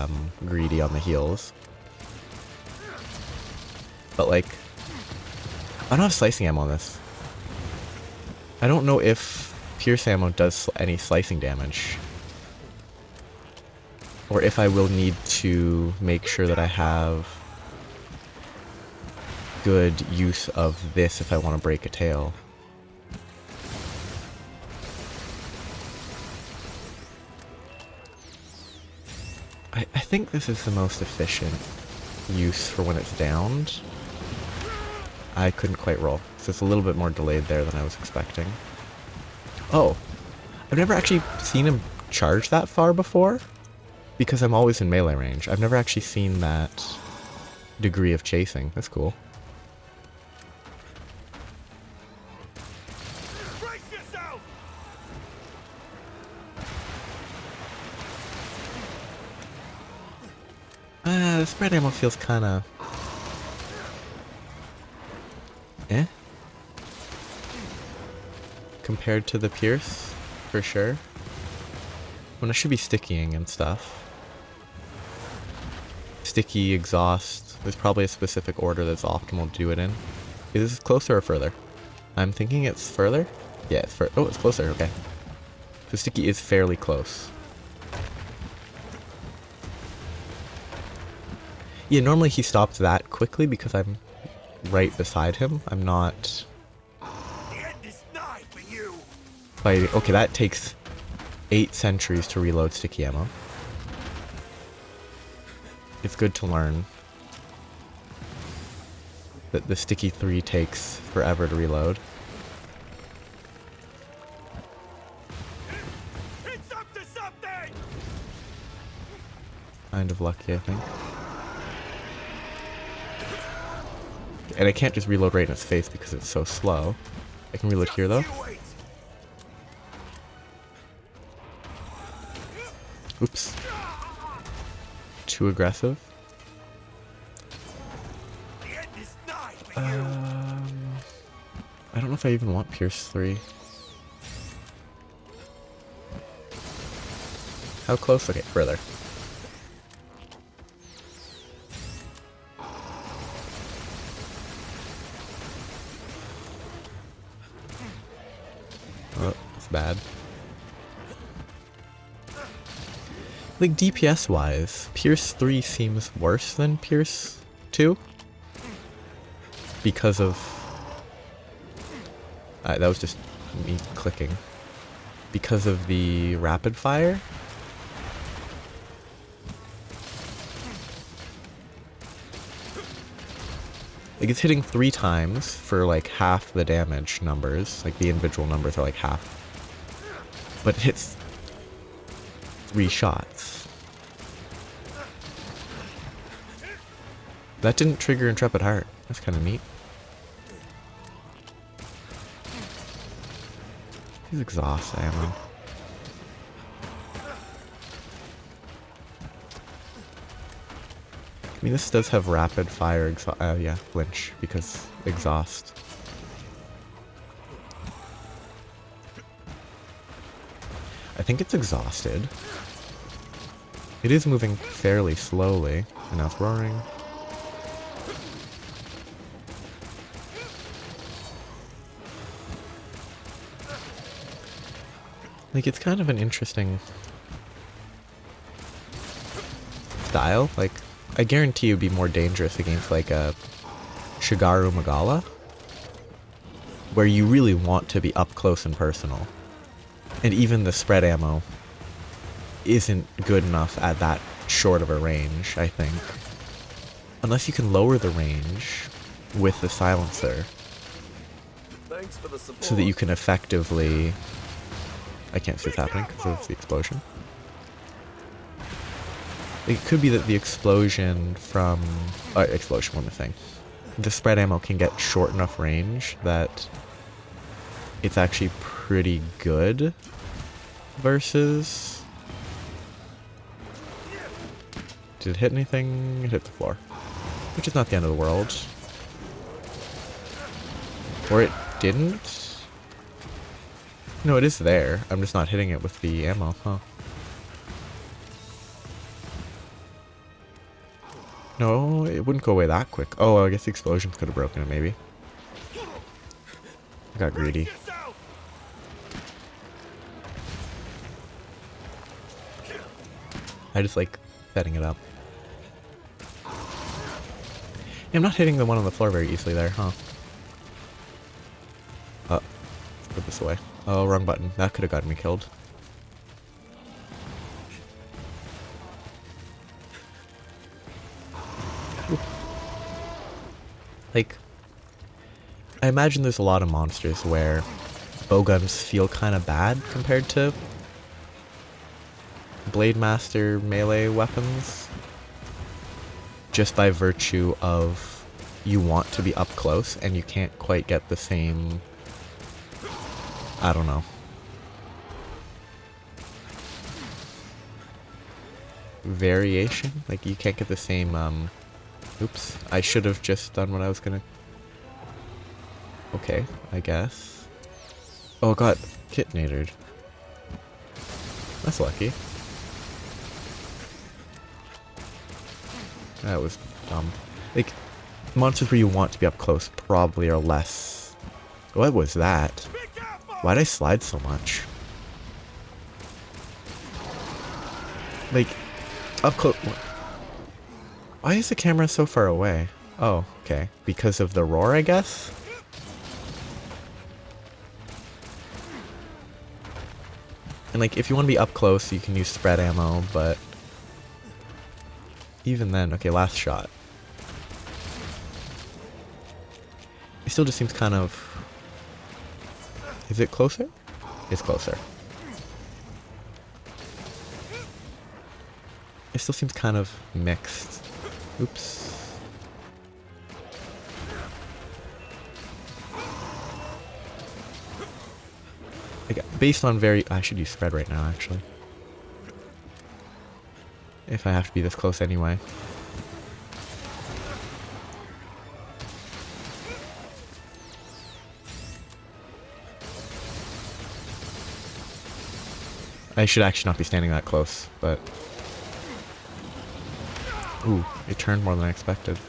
greedy on the heals. But like, I don't have slicing ammo on this. I don't know if Pierce ammo does any slicing damage. Or if I will need to make sure that I have good use of this if I want to break a tail. I think this is the most efficient use for when it's downed. I couldn't quite roll, so it's a little bit more delayed there than I was expecting. Oh, I've never actually seen him charge that far before, because I'm always in melee range. I've never actually seen that degree of chasing. That's cool. Brace yourself! The spread ammo feels kinda... eh? Compared to the Pierce, for sure. When I should be stickying and stuff. Sticky, exhaust. There's probably a specific order that's optimal to do it in. Is this closer or further? I'm thinking it's further? Yeah, it's oh, it's closer, okay. So sticky is fairly close. Yeah, normally he stops that quickly because I'm right beside him. I'm not The end is nigh for you. fighting. Okay, that takes 8 centuries to reload sticky ammo. It's good to learn that the sticky 3 takes forever to reload. It's up to something! Kind of lucky, I think. And I can't just reload right in his face because it's so slow. I can reload here though. You wait. Oops. Too aggressive. The end is nigh for you. I don't know if I even want Pierce 3. How close? Okay, further. Oh, that's bad. Like, DPS wise, Pierce 3 seems worse than Pierce 2. Because of... that was just me clicking. Because of the rapid fire. Like, it's hitting 3 times for like half the damage numbers. Like, the individual numbers are like half. But it hits 3 shots. That didn't trigger Intrepid Heart. That's kind of neat. He's exhaust ammo. I mean, this does have rapid fire yeah, flinch, because exhaust. I think it's exhausted. It is moving fairly slowly, and now it's roaring. Like, it's kind of an interesting style. Like, I guarantee it would be more dangerous against, like, a Shigaru Magala, where you really want to be up close and personal. And even the spread ammo isn't good enough at that short of a range, I think. Unless you can lower the range with the silencer. Thanks for the support. So that you can effectively... I can't see what's happening because of the explosion. It could be that the explosion from... explosion, what am I saying? The spread ammo can get short enough range that it's actually pretty good versus... Did it hit anything? It hit the floor. Which is not the end of the world. Or it didn't? No, it is there. I'm just not hitting it with the ammo, huh? No, it wouldn't go away that quick. Oh, I guess the explosions could have broken it, maybe. I got greedy. Yourself! I just like setting it up. Yeah, I'm not hitting the one on the floor very easily there, huh? Let's put this away. Oh, wrong button. That could have gotten me killed. Ooh. Like, I imagine there's a lot of monsters where bowguns feel kind of bad compared to Blade Master melee weapons. Just by virtue of you want to be up close and you can't quite get the same... I don't know. Variation? Like you can't get the same, oops. I should have just done what I was gonna... Okay, I guess. Oh, it got kitnated. That's lucky. That was dumb. Like, monsters where you want to be up close probably are less... What was that? Why'd I slide so much? Like, up close... Why is the camera so far away? Oh, okay. Because of the roar, I guess? And like, if you want to be up close, you can use spread ammo, but... Even then, okay, last shot. It still just seems kind of... Is it closer? It's closer. It still seems kind of mixed. Oops. Like, based on very... I should use spread right now, actually. If I have to be this close anyway. I should actually not be standing that close, but... Ooh, it turned more than I expected.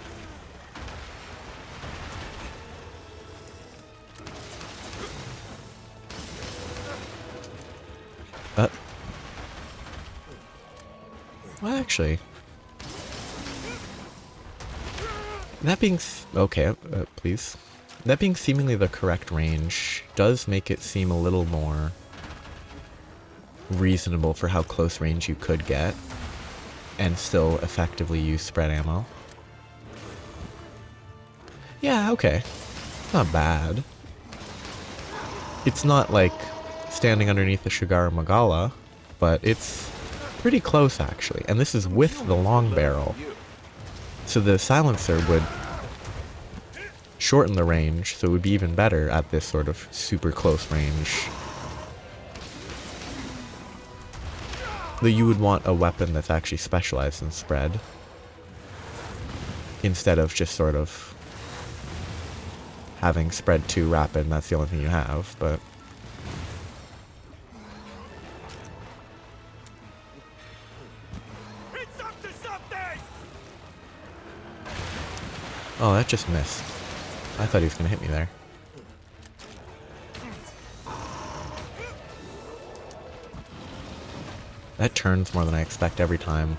Well, actually... That being... Okay, please. That being seemingly the correct range does make it seem a little more reasonable for how close range you could get and still effectively use spread ammo. Yeah, okay. Not bad. It's not like standing underneath the Shigaru Magala, but it's pretty close actually. And this is with the long barrel. So the silencer would shorten the range, so it would be even better at this sort of super close range. Though you would want a weapon that's actually specialized in spread, instead of just sort of having spread too rapid and that's the only thing you have, but... Oh, that just missed. I thought he was gonna hit me there. That turns more than I expect every time.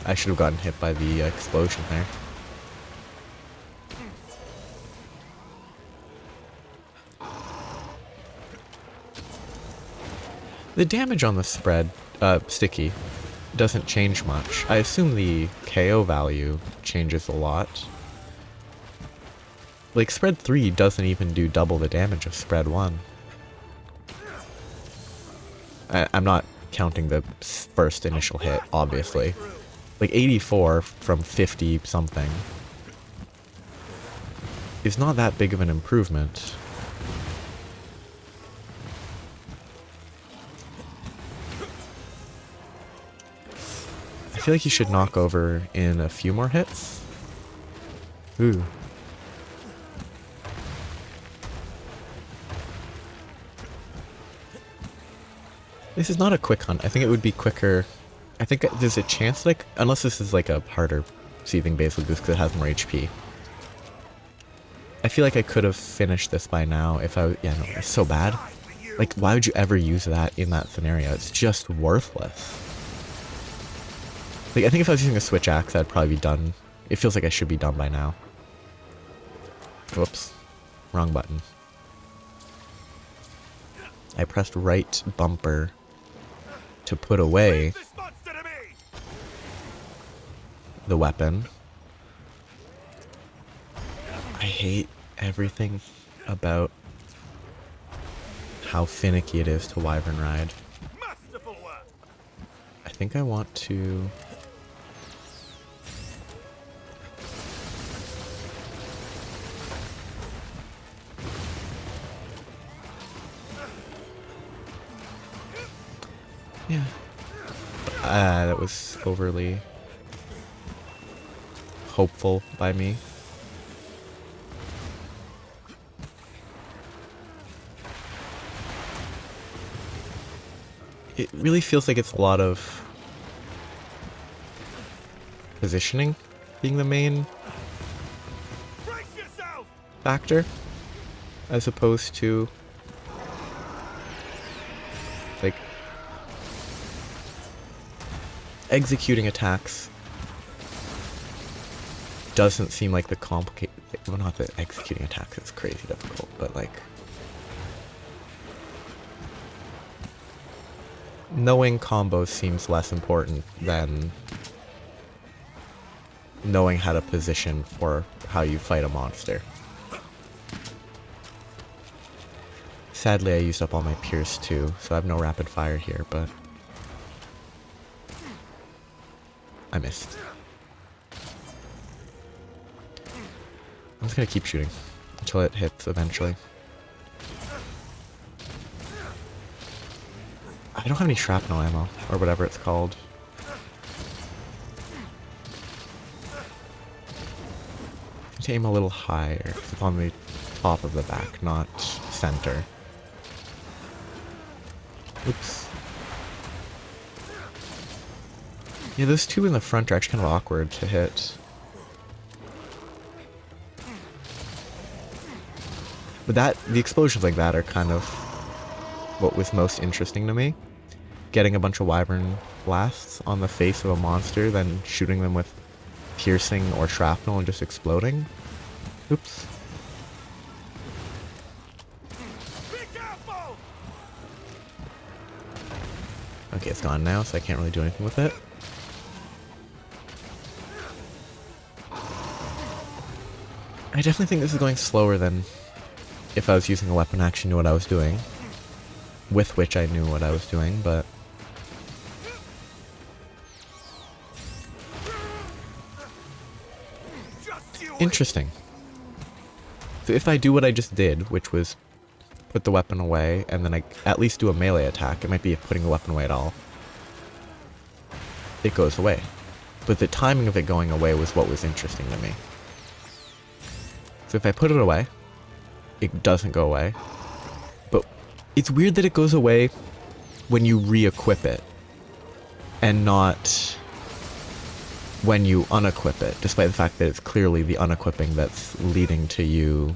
I should have gotten hit by the explosion there. The damage on the spread, sticky, doesn't change much. I assume the KO value changes a lot. Like, spread 3 doesn't even do double the damage of spread 1. I'm not counting the first initial hit, obviously. Like, 84 from 50 something is not that big of an improvement. I feel like he should knock over in a few more hits. Ooh. This is not a quick hunt. I think it would be quicker. I think there's a chance, like, unless this is like a harder seething basal goose because it has more HP. I feel like I could have finished this by now if I, yeah, no, it's so bad. Like, why would you ever use that in that scenario? It's just worthless. Like, I think if I was using a switch axe, I'd probably be done. It feels like I should be done by now. Whoops. Wrong button. I pressed right bumper to put away This monster to me! the weapon. I hate everything about how finicky it is to wyvern ride. Masterful work! I think I want to... Yeah. That was overly hopeful by me. It really feels like it's a lot of positioning being the main Brace yourself! factor, as opposed to like executing attacks doesn't seem like the complicated, well, not that executing attacks is crazy difficult, but like knowing combos seems less important than knowing how to position for how you fight a monster. Sadly, I used up all my Pierce too, so I have no rapid fire here, but I missed. I'm just gonna keep shooting until it hits eventually. I don't have any shrapnel ammo, or whatever it's called. I need to aim a little higher, 'cause it's on the top of the back, not center. Oops. Yeah, those two in the front are actually kind of awkward to hit. But the explosions like that are kind of what was most interesting to me. Getting a bunch of wyvern blasts on the face of a monster, then shooting them with piercing or shrapnel and just exploding. Oops. Be careful! Okay, it's gone now, so I can't really do anything with it. I definitely think this is going slower than if I was using a weapon I actually knew what I was doing. With which I knew what I was doing, but... Just you Interesting. So if I do what I just did, which was put the weapon away, and then I at least do a melee attack, it might be putting the weapon away at all, it goes away. But the timing of it going away was what was interesting to me. So if I put it away, it doesn't go away. But it's weird that it goes away when you re-equip it, and not when you unequip it, despite the fact that it's clearly the unequipping that's leading to you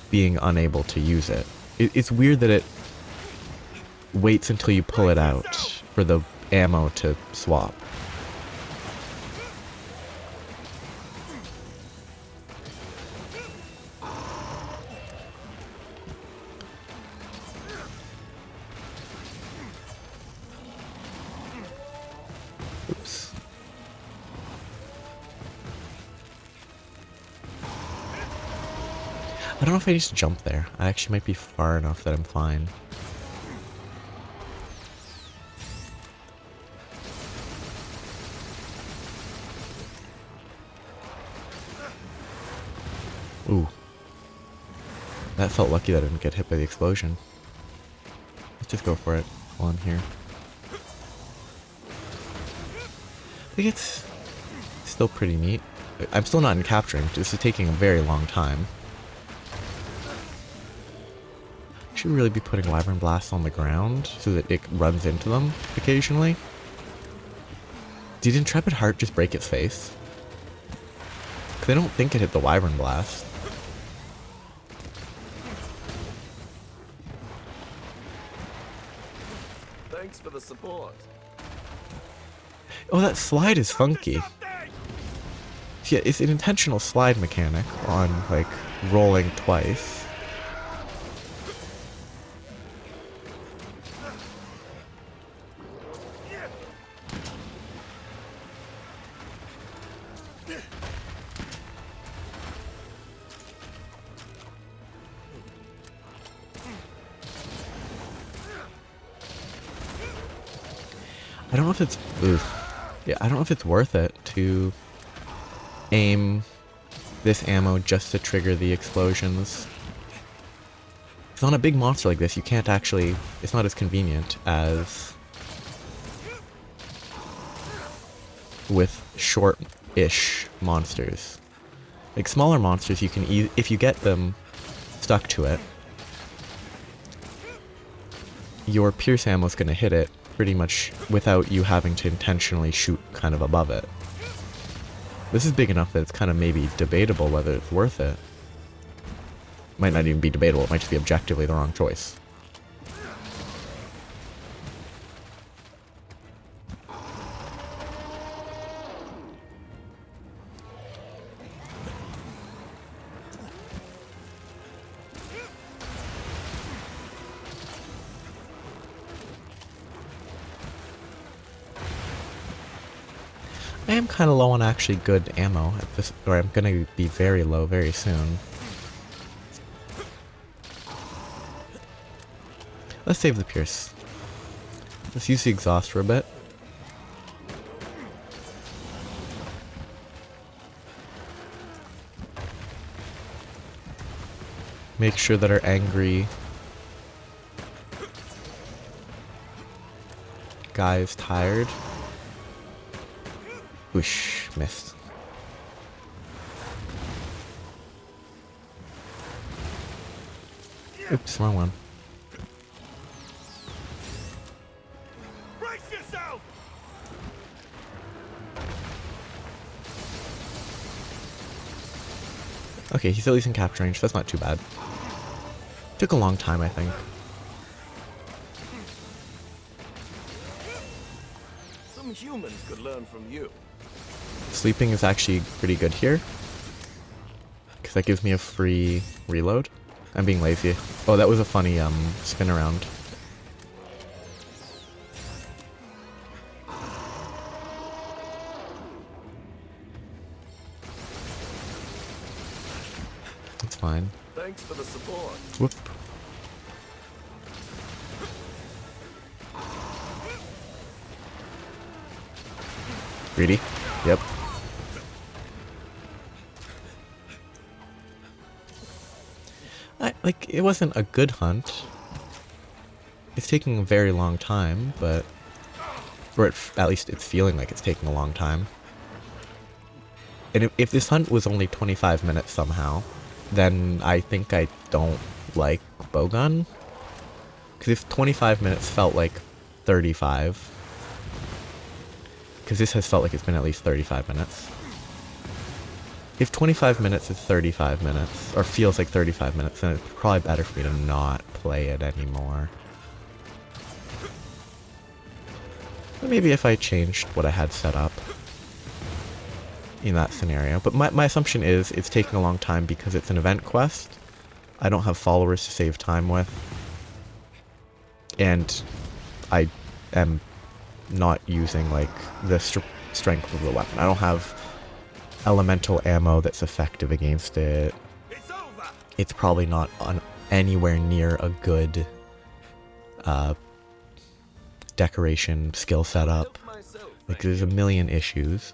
being unable to use it. It's weird that it waits until you pull it out for the ammo to swap. Oops. I don't know if I need to jump there. I actually might be far enough that I'm fine. Ooh. That felt lucky that I didn't get hit by the explosion. Let's just go for it while I'm here. I think it's still pretty neat. I'm still not in capturing. This is taking a very long time. I should really be putting Wyvern Blasts on the ground so that it runs into them occasionally. Did Intrepid Heart just break its face? Because I don't think it hit the Wyvern Blast. Thanks for the support. Oh, that slide is funky. Yeah, it's an intentional slide mechanic on, like, rolling twice. I don't know if it's... Yeah, I don't know if it's worth it to aim this ammo just to trigger the explosions. Because on a big monster like this, you can't actually... It's not as convenient as with short-ish monsters. Like, smaller monsters, you can... if you get them stuck to it, your pierce ammo is going to hit it pretty much without you having to intentionally shoot kind of above it. This is big enough that it's kind of maybe debatable whether it's worth it. Might not even be debatable, it might just be objectively the wrong choice. I am kind of low on actually good ammo at this, or I'm gonna be very low very soon. Let's save the pierce. Let's use the exhaust for a bit. Make sure that our angry guy is tired. Whoosh, missed. Oops, wrong one. Brace yourself! Okay, he's at least in capture range, that's not too bad. Took a long time, I think. Some humans could learn from you. Sleeping is actually pretty good here, because that gives me a free reload. I'm being lazy. Oh, that was a funny spin around. That's fine. Thanks for the support. Whoop. Greedy? Yep. Like, it wasn't a good hunt. It's taking a very long time, but... Or at least it's feeling like it's taking a long time. And if this hunt was only 25 minutes somehow, then I think I don't like Bowgun. Because if 25 minutes felt like 35, Because this has felt like it's been at least 35 minutes. If 25 minutes is 35 minutes, or feels like 35 minutes, then it's probably better for me to not play it anymore. Or maybe if I changed what I had set up in that scenario. But my assumption is it's taking a long time because it's an event quest. I don't have followers to save time with. And I am not using, like, the strength of the weapon. I don't have elemental ammo that's effective against it. It's over. It's probably not on anywhere near a good decoration skill setup. Myself, Like, there's a million issues.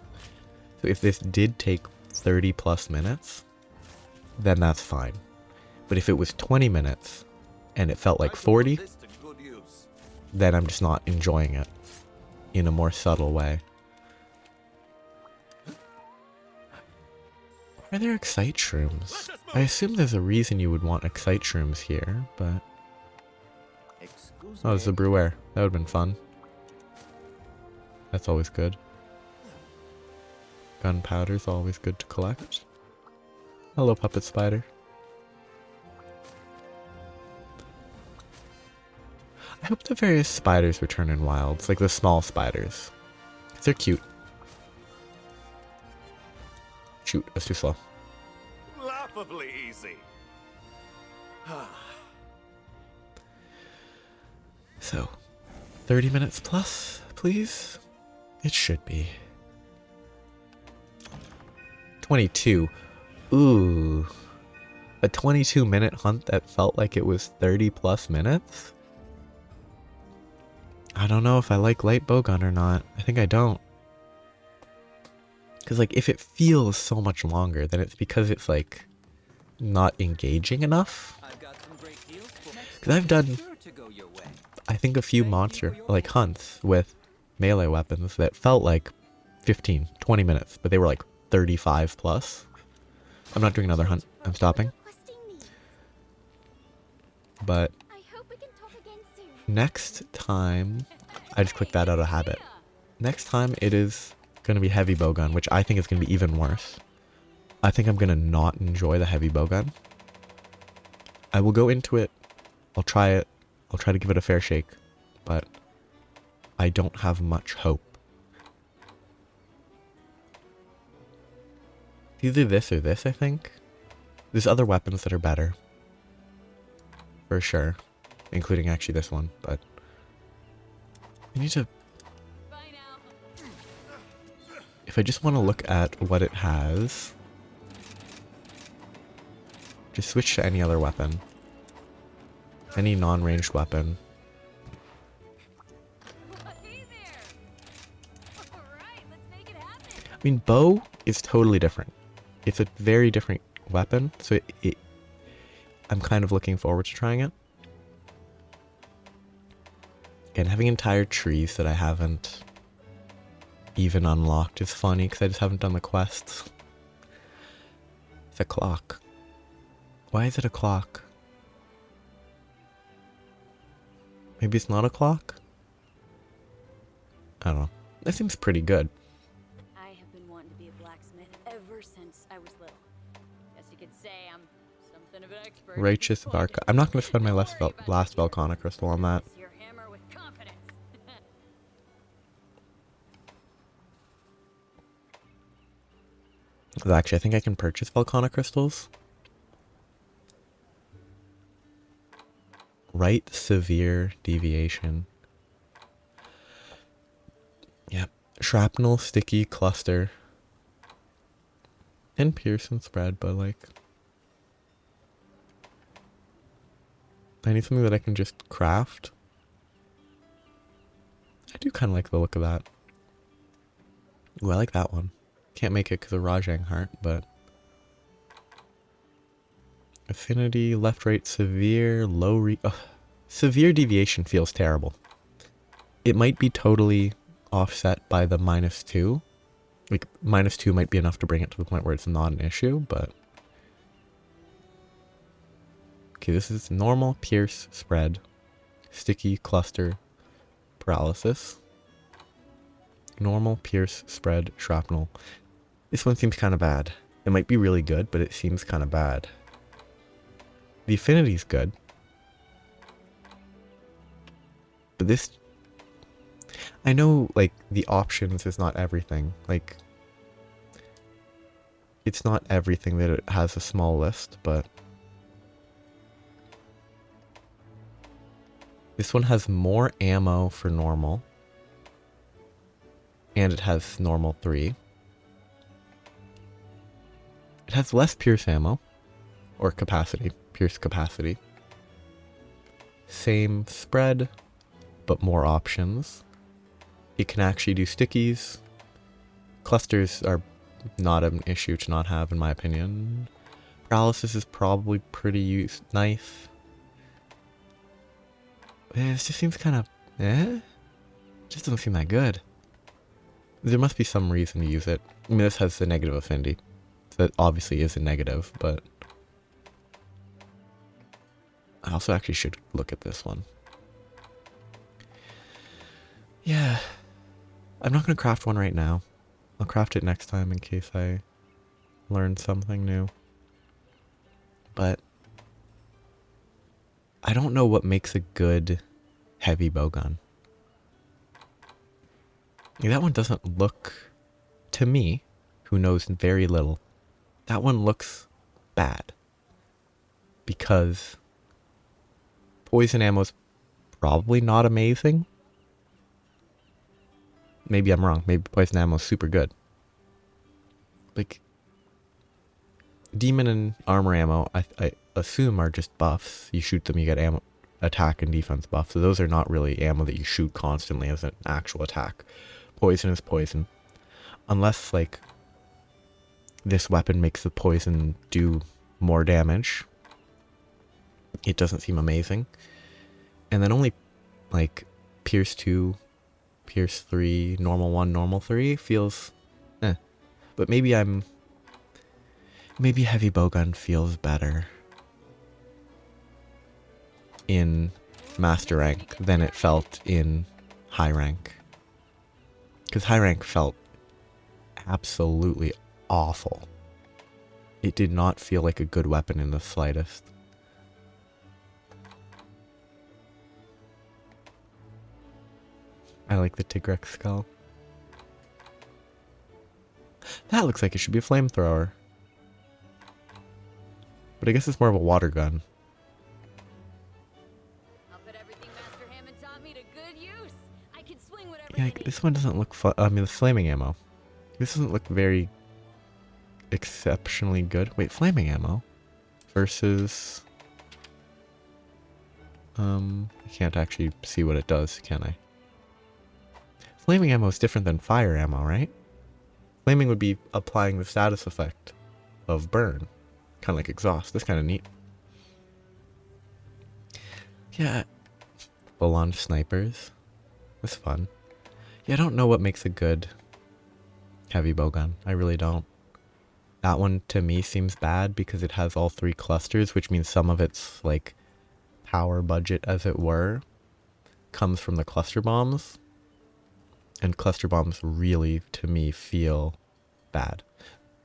So if this did take 30 plus minutes, then that's fine. But if it was 20 minutes and it felt like 40, this to good use. then I'm just not enjoying it in a more subtle way. Why are there excite shrooms? I assume there's a reason you would want excite shrooms here, but... Excuse Oh, it's a brewer. That would've been fun. That's always good. Gunpowder's always good to collect. Hello, puppet spider. I hope the various spiders return in wilds, like the small spiders. 'Cause they're cute. Shoot, that's too slow. Laughably easy. So, 30 minutes plus, please? It should be. 22. Ooh. A 22-minute hunt that felt like it was 30 plus minutes? I don't know if I like Lightbowgun or not. I think I don't. Because, like, if it feels so much longer, then it's because it's, like, not engaging enough. I've got some great deals for next 'Cause I've time done- is sure to go your way. I think a few monster, like, hunts with melee weapons that felt like 15, 20 minutes, but they were, like, 35 plus. I'm not doing another hunt. I'm stopping. Requesting me. But I hope we can talk again soon. next time, I just clicked that out of habit. Next time it is going to be Heavybowgun, which I think is going to be even worse. I think I'm going to not enjoy the Heavybowgun. I will go into it. I'll try it. I'll try to give it a fair shake. But I don't have much hope. Either this or this, I think. There's other weapons that are better. For sure. Including actually this one, but... I need to... If I just want to look at what it has... Just switch to any other weapon. Any non-ranged weapon. Hey there. All right, let's make it happen. I mean, bow is totally different. It's a very different weapon, so I'm kind of looking forward to trying it. Again, having entire trees that I haven't even unlocked is funny, because I just haven't done the quests. It's a clock. Why is it a clock? Maybe it's not a clock? I don't know. That seems pretty good. I have been wanting to be a blacksmith ever since I was little. Guess you could say I'm something of an expert. at Righteous this point. Varka. I'm not going to spend my Don't worry about last the Volcana crystal on that. Use your hammer with confidence. 'Cause actually, I think I can purchase Volcana crystals. Right severe deviation. Yep. Shrapnel, sticky, cluster. And pierce and spread, but like... I need something that I can just craft. I do kind of like the look of that. Ooh, I like that one. Can't make it because of Rajang Heart, but... Affinity, left, right, severe, low severe deviation feels terrible. It might be totally offset by the -2. Like, -2 might be enough to bring it to the point where it's not an issue, but... Okay, this is normal, pierce, spread, sticky, cluster, paralysis. normal, pierce, spread, shrapnel. This one seems kind of bad. It might be really good, but it seems kind of bad. The affinity's good. But this... I know, like, the options is not everything. Like, it's not everything that it has a small list, but... This one has more ammo for normal. And it has normal 3. It has less pierce ammo. Or capacity. Pierce capacity. Same spread, but more options. It can actually do stickies. Clusters are not an issue to not have, in my opinion. Paralysis is probably pretty nice. This just seems kind of... Just doesn't seem that good. There must be some reason to use it. I mean, this has the negative affinity. So that obviously is a negative, but... I also actually should look at this one. Yeah. I'm not going to craft one right now. I'll craft it next time in case I learn something new. But I don't know what makes a good heavy bowgun. That one doesn't look, to me, who knows very little, that one looks bad. Because poison ammo's probably not amazing. Maybe I'm wrong. Maybe poison ammo's super good. Like, demon and armor ammo, I assume are just buffs. You shoot them, you get ammo, attack and defense buff. So those are not really ammo that you shoot constantly as an actual attack. Poison is poison. Unless, like, this weapon makes the poison do more damage. It doesn't seem amazing. And then only, like, Pierce 2, Pierce 3, Normal 1, Normal 3 feels But maybe Heavy Bowgun feels better in Master Rank than it felt in High Rank. Because High Rank felt absolutely awful. It did not feel like a good weapon in the slightest. I like the Tigrex skull. That looks like it should be a flamethrower. But I guess it's more of a water gun. I'll put everything Master Hammond taught me to good use. I can swing whatever Yeah, this one doesn't look fun. I mean, the flaming ammo. This doesn't look very exceptionally good. Wait, flaming ammo versus... I can't actually see what it does, can I? Flaming ammo is different than fire ammo, right? Flaming would be applying the status effect of burn. Kind of like exhaust. That's kind of neat. Yeah. Full-on snipers. That's fun. Yeah, I don't know what makes a good heavy bowgun. I really don't. That one, to me, seems bad because it has all 3 clusters, which means some of its, like, power budget, as it were, comes from the cluster bombs. And cluster bombs really, to me, feel bad.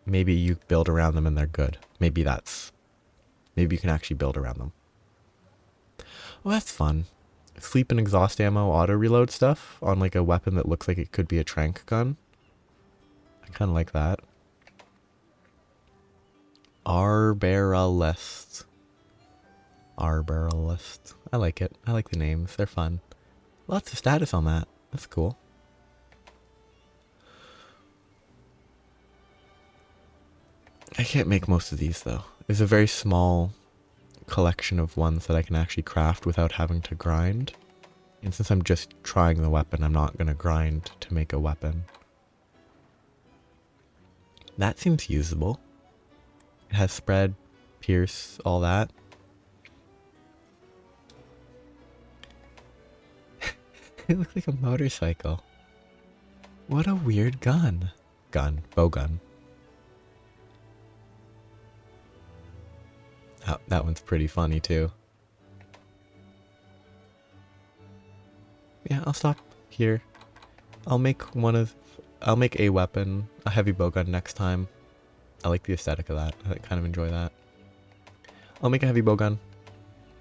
Maybe you build around them and they're good. Maybe you can actually build around them. Well, that's fun. Sleep and exhaust ammo auto reload stuff on like a weapon that looks like it could be a trank gun. I kind of like that. Arbalist. Arbalist. I like it. I like the names. They're fun. Lots of status on that. That's cool. I can't make most of these though. There's a very small collection of ones that I can actually craft without having to grind. And since I'm just trying the weapon, I'm not going to grind to make a weapon. That seems usable. It has spread, pierce, all that. It looks like a motorcycle. What a weird gun. Bowgun. Oh, that one's pretty funny too. Yeah, I'll stop here. I'll make a weapon, a heavy bowgun next time. I like the aesthetic of that. I kind of enjoy that. I'll make a heavy bowgun.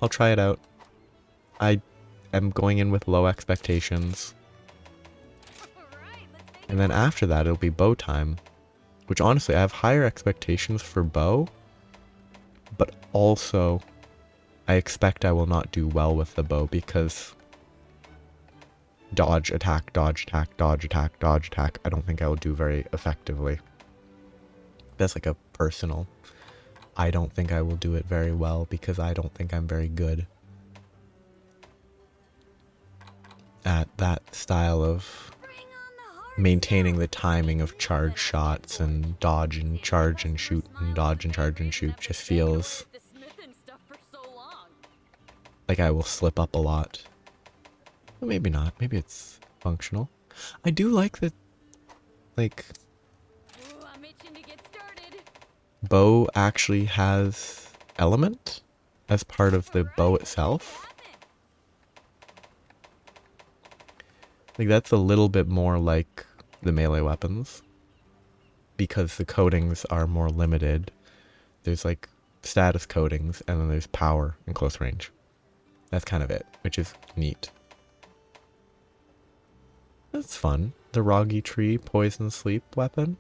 I'll try it out. I am going in with low expectations. And then after that, it'll be bow time. Which honestly, I have higher expectations for bow. But also, I expect I will not do well with the bow because dodge, attack, dodge, attack, dodge, attack, dodge, attack. I don't think I will do very effectively. That's like a personal. I don't think I will do it very well because I don't think I'm very good at that style of maintaining the timing of charge shots and dodge and charge and shoot and dodge and charge and shoot. Just feels like I will slip up a lot. Well, maybe not. Maybe it's functional. I do like that, like, bow actually has element as part of the bow itself. Like, that's a little bit more like the melee weapons because the coatings are more limited. There's like status coatings and then there's power and close range. That's kind of it, which is neat. That's fun. The Roggy Tree Poison Sleep weapon.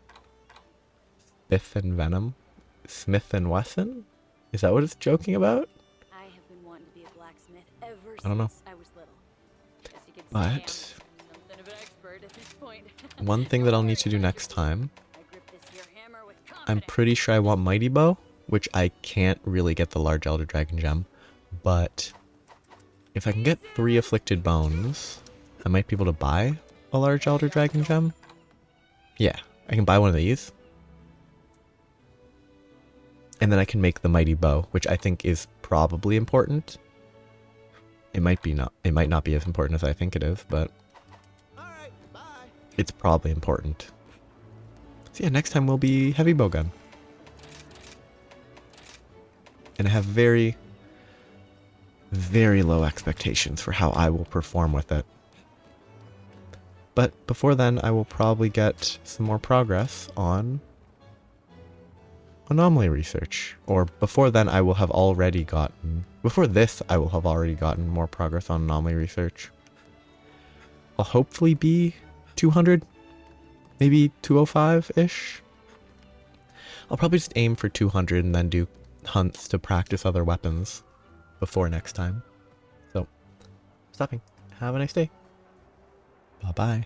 Smith and Venom. Smith and Wesson? Is that what it's joking about? I have been wanting to be a blacksmith ever I don't know. since I was little. Guess you could say But I'm something of an expert at this point. one thing that I'll need to do next time, I grip this here hammer with I'm confidence. pretty sure I want Mighty Bow, which I can't really get the large Elder Dragon gem, but if I can get 3 Afflicted Bones, I might be able to buy a large Elder Dragon gem. Yeah, I can buy one of these. And then I can make the Mighty Bow, which I think is probably important. It might not be as important as I think it is, but it's probably important. So yeah, next time will be Heavybowgun. And I have very, very low expectations for how I will perform with it. But before then, I will probably get some more progress on anomaly research. Or before then, I will have already gotten... Before this, I will have already gotten more progress on anomaly research. I'll hopefully be 200, maybe 205-ish. I'll probably just aim for 200 and then do hunts to practice other weapons before next time. So, stopping. Have a nice day. Bye-bye.